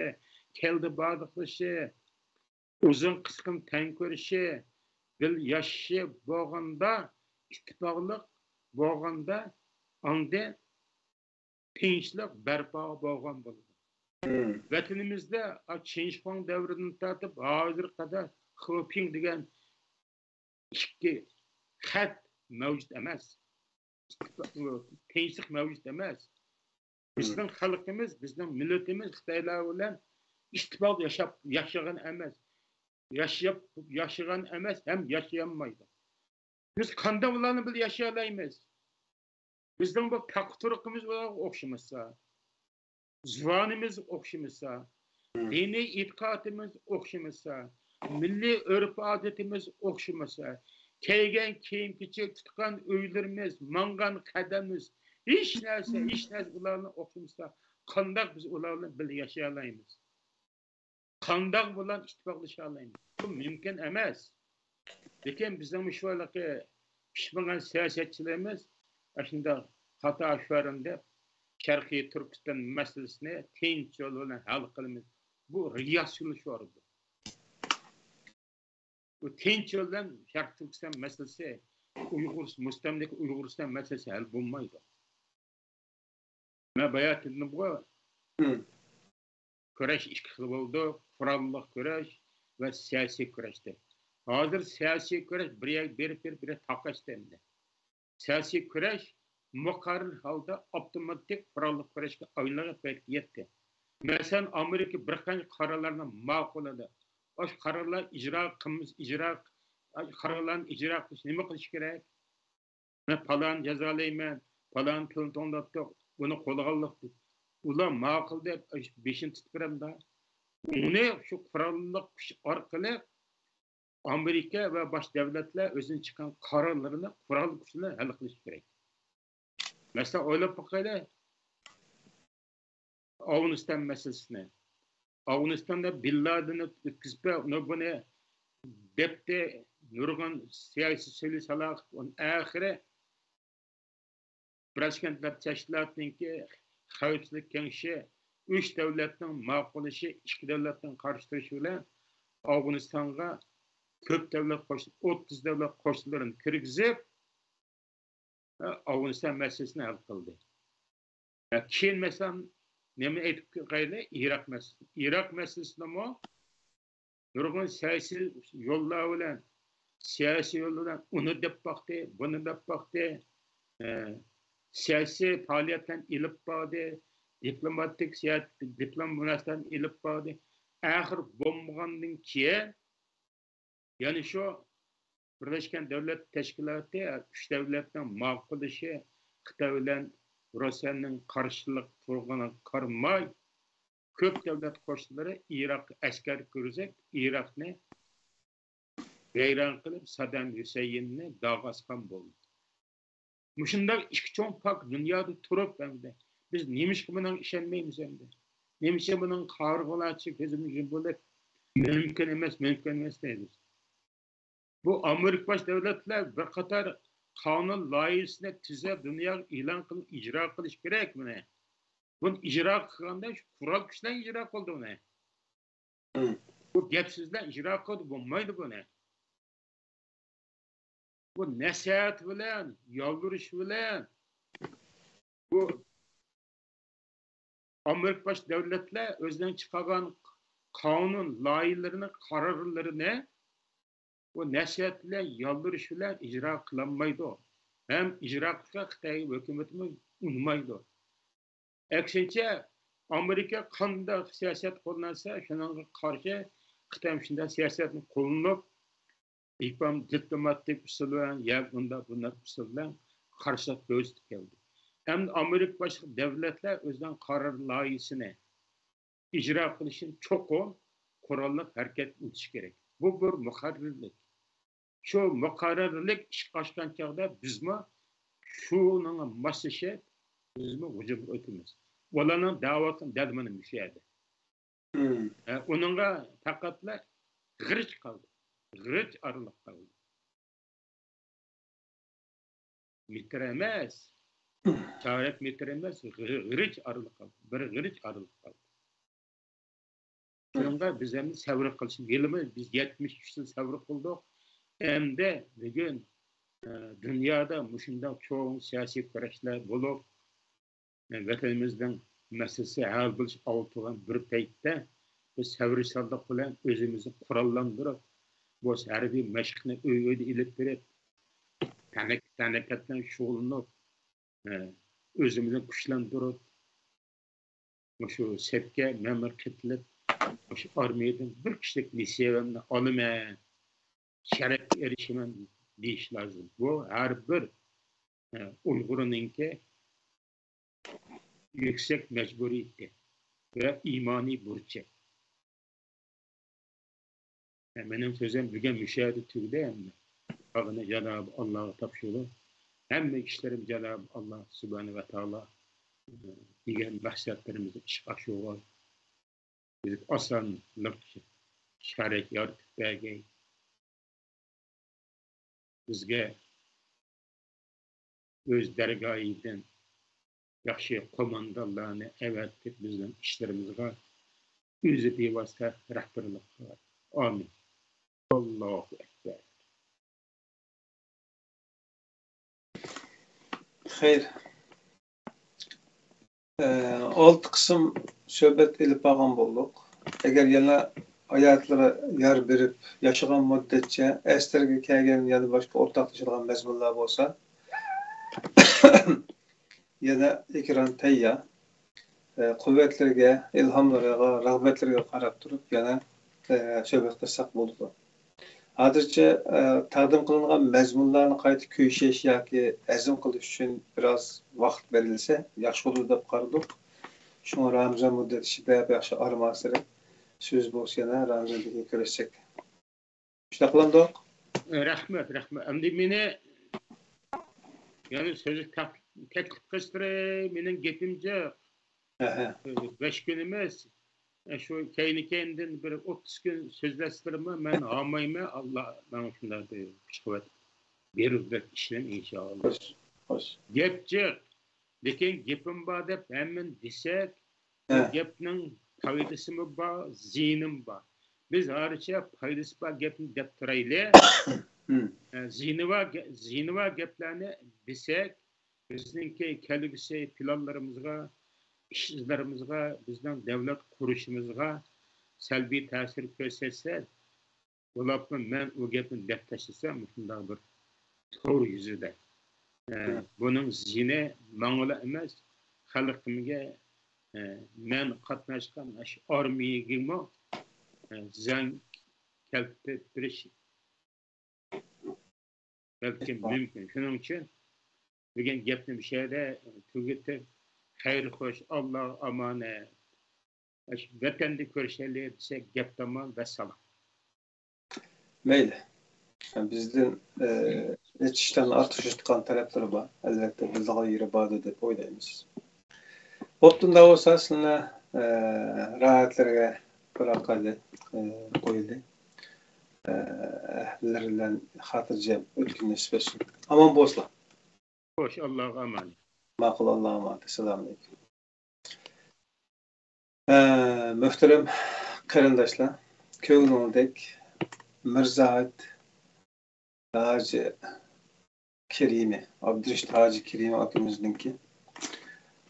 keldi bodiqlashi, uzun qisqin teng ko'rishi, bil yashashi bo'lganda, ittifaqlıq bo'lganda, anda tinchlik barpo bo'lgan bo'ladi. Vatanimizda Çinşfang davridan tortib hozir qadar Xoping degan ikki xat mavjud emas. Tinchlik mavjud emas. Bizning xalqimiz, bizning millatimiz Xitoylar bilan ittifoq yashagan emas. Yashagan emas, ham yashayamaydi. Biz qanday ularni bil yashayolmaymiz? Bizning bu taqturqimiz o'xshamasa, zuvonimiz o'xshamasa, diniy e'tiqodimiz o'xshamasa, milliy urf-odatimiz o'xshamasa, kiygan kiyim-kechak tutgan uylarimiz, mangan qadamimiz, hech narsa ularni o'xshamasa, qandoq biz ular bilan birga yashay olamiz? Qandoq bilan ittifoqlasha olamiz? Bu mumkin emas. Lekin bizning shularga pishmagan siyosatchilarimiz shunda xato ishlarida Sharqiy Turkiston masalasini tinch yo'l bilan hal qilamiz. Bu riyosatchilik. Bu tinch yo'ldan Sharq Turkiston masalasi, mustamlik Uyg'uriston masalasi hal bo'lmaydi. Men bayatımda bu kurash ikki xil bo'ldi, qurolli kurash va siyosiy kurashdi. Hozir siyosiy kurash bir taqashdi. Siyosiy kurash muqarrar holda avtomatik qurolli kurashga aylanib ketdi. Masalan, Amerika bir qancha qarorlarni ma'qulladi. O qarorlar qarorlarni ijro qilish nima qilish kerak? Men falan jazolayman, falan pul to'ndatdik, buni qo'lga oldik. Ular ma'qul deb beshin tutib beramda. Uni shu qurolli kuch orqali Amerika va boshqa davlatlar o'zining chiqqan qarorlarini qurolli kuch bilan hal qilish kerak. Masalan, o'ylab boqaylik. Afg'oniston masalasini. Afg'onistonda Bin Ladenni o'tkazib, buni debde nurg'un siyosiy so'zlar oxiri Birleşmiş Tashkilotningki Xavfsizlik kengashi 3 davlatning ma'qullashi, 2 davlatning qarshi turishi bilan Afg'onistonga ko'p davlat qo'shib, 30 davlat qo'shinlarini kirgizib, Afg'oniston masalasini hal qildi. Keyin masalan nima aytib qo'yaylik? Iroq masalasini nurg'un siyosiy yo'llar bilan uni deb boqdi, buni deb boqdi. siyasi faaliyetten ilip bağdı, diplomatik siyasi diplomatlardan ilip bağdı. Ahir bombandan kiye, yani şu Birleşken Devlet Teşkilatı, üç devletten mağkılışı, Xitay bilen Rusya'nın karşılık turğuna karmay, köp devlet koşulları Irak asker görürsek, Irak'ni veyran kılıp Saddam Hüseyin'ni dağa askan boldu. Muşundaq iki çoğun pak dünyada turup bende. Biz nemiş ki bunun işenmeyimiz emde. Nemiş ki bunun kargılaçı gözümüzün böyle mümkün emas deyimiz. Bu Amerika baş devletler bir katar kanun layihasını tüze dünya ilan kılıp icra kılış gerek mi ne? Bunu icra kılganda şu kural güçten icra kıldı ne? Bu gepsizler icra kıldı bulmaydı bu ne? Bu nasihat bilen, yalvarış bilen, bu Amerika baş devletler özden çıkargan kanun layihelerini, kararlarını bu nasihat bilen, yalvarış bilen icra kılanmaydı o. Hem icra kılsa Xitay hükümetimiz unmaydı o. Eksince Amerika kanda siyaset kullansa şuna karşı Xitay şunda siyasetin kullanıp İkbam diplomatik usulen ya bunlar usulen karşılık göğüslük geldi. Hem Amerika başka devletler özden karar layihasını icra kılışın çok o kurallık hareket ediş gerek. Bu bir mukarrerlik. Şu mukarrerlik iş açkan çağda bizme şunun masışı bizme hücum ötümüz. Olanın davatın delmanı bir şeydi. Onunla takatla gırıç kaldı. Gırıç arılık kaldı. Metre emas, çarek metre emas, gırıç arılık kaldı. Bir gırıç arılık kaldı. Şununla biz hem savr kılışın gelimi biz 73 yıl savr kıldık. Hem de bugün dünyada muşunda çoğun siyasi kurashlar bulup vatanimizden meselesi hal buluş altıgan bir paytda biz savr saldık bilen özümüzü kurallandırıp bu harbiy meşqni öýde ilip berip tanakatdan şugulanyp özümüzü güçlendirip şu sepke memleketlik şu armiyadan bir kişilik liseyini alıma şeref erişimen deyiş lazım. Bu her bir Uygur'unki yüksek mecburiyeti ve imani burcu. Benim sözüm bugün müşahede türde hem de Cenab-ı Allah'a tapşırıyor. Hem de işlerim Cenab-ı Allah Subhanahu ve Teala diğer maksatlarımızı iş aşıyor. Biz asanlık şerek yaratıp belge bizge öz dergahiden yaxşı komandalarını evetip bizim işlerimizde özü bevasıta rehberlik var. Amin. Allahu Ekber. Hayır. 6 kısım söhbet edip bağlan bulduk. Eğer yana hayatlara yer verip yaşayan müddetçe esterge kelgen ya da başka ortaklaşılan mezmunlar olsa ya da ekran teyya kuvvetlerge, ilhamlarga, rağbetlerge qarab turib yana söhbet qilsak bo'ldi. Hozircha taqdim qilingan mazmunlarni qayta ko'yish yoki azm qilish uchun biroz vaqt berilsa yaxshi bo'ladi deb qaradik. Shunga Ramazon muddati ichida yaxshi armasiri söz bo'lsa yana Ramazonga kirishsak. Shunday qilamdik. Rahmat. Endi meni yani sözü teklif qilishtirib, mening gapimcha 5 kun emas. Şu kendin bir 30 gün sözleştirme ben almayayım Allah bana şunlar diyor. Kuvvet verir işlem inşallah. Hoş. Gepçi. Lekin gepim var dep hemen desek gepning faydası mı var, ziynim var. Biz hariçe faydası var gepni dep turaylı. Ziyni var geplerini desek bizninki kelgüsi planlarımızga işlerimizga, bizden devlet kuruşumuzga selbi tesir gösterse, dolapın ben o gepini dep taşısam, şundan bir tor yüzüde. Bunun ziyini mağla emas, xalqimga men qatnaşkan armiyagimi zang keltirib berish balki mümkün. Şunun için bugün gapni bir şeyde tugitib xayr xoş Allah amane vatanda ko'rishaylik desak gap tamam va salom. Meyli. Yani bizden işten artış tutkan talepleri var. Elbette bildiği yeri bağlı deyip oylayımız. Boptun da olsa sizinle rahatlarına bırakalım, koyalım. Ehlilerle hatırcam ötkünleşmesin. Aman bozla. Xoş Allah'a emanet. Makul Allah'a emanet. Selamun aleyküm. Muhterem qarindoshlar, ko'ngildek Mirzahid Hoji Kerimi, Abdurashid Hoji Kerimi akamizningki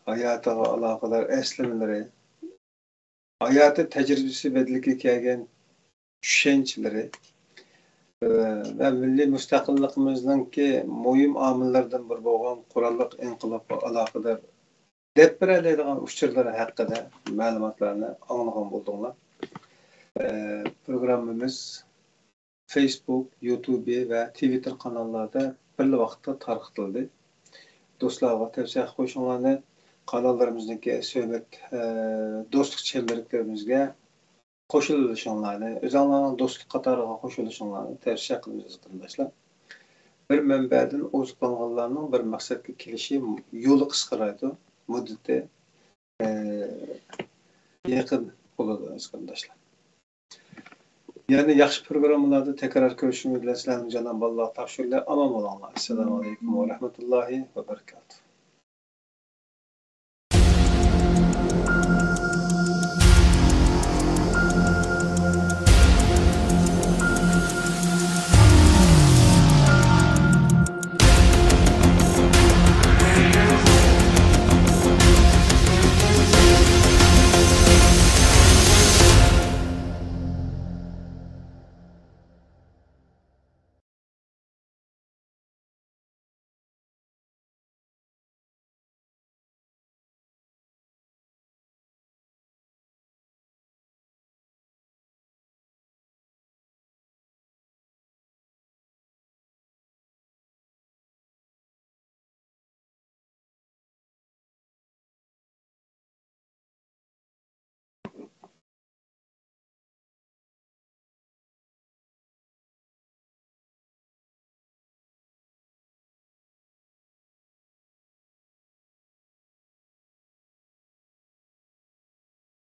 hayotiga aloqador eslanmalari, hayoti tajribasi bedilga kelgan tushanchalari va milliy mustaqilligimizningki muhim omillardan biri bo'lgan qurolliq inqilobga aloqador deb beradigan uchurlar haqida ma'lumotlarni anglagan bo'ldinglar. Programmamiz Facebook, YouTube ve Twitter kanallarda bir vaqtda tarqatildi. Do'stlarga tavsiya qo'shinglarni kanallarimizdagi söhbət dostluq çemberliklerimizge qo'shilishinglarni, o'zinglarning do'stlik qatoriga qo'shilishinglarni tavsiya qilamiz qarindoshlar. Bir manbadan oziqlanganlarning bir maqsadga kelishi yo'li qisqaradi, muddati yaqin bo'ladi qarindoshlar. Yani yaxshi programmalarda tekrar görüşmek dileğiyle sizlerden Cenab-ı Allah tavsiyeler aman olanlar. Esselamu Aleyküm ve Rahmetullahi ve Berekatuhu.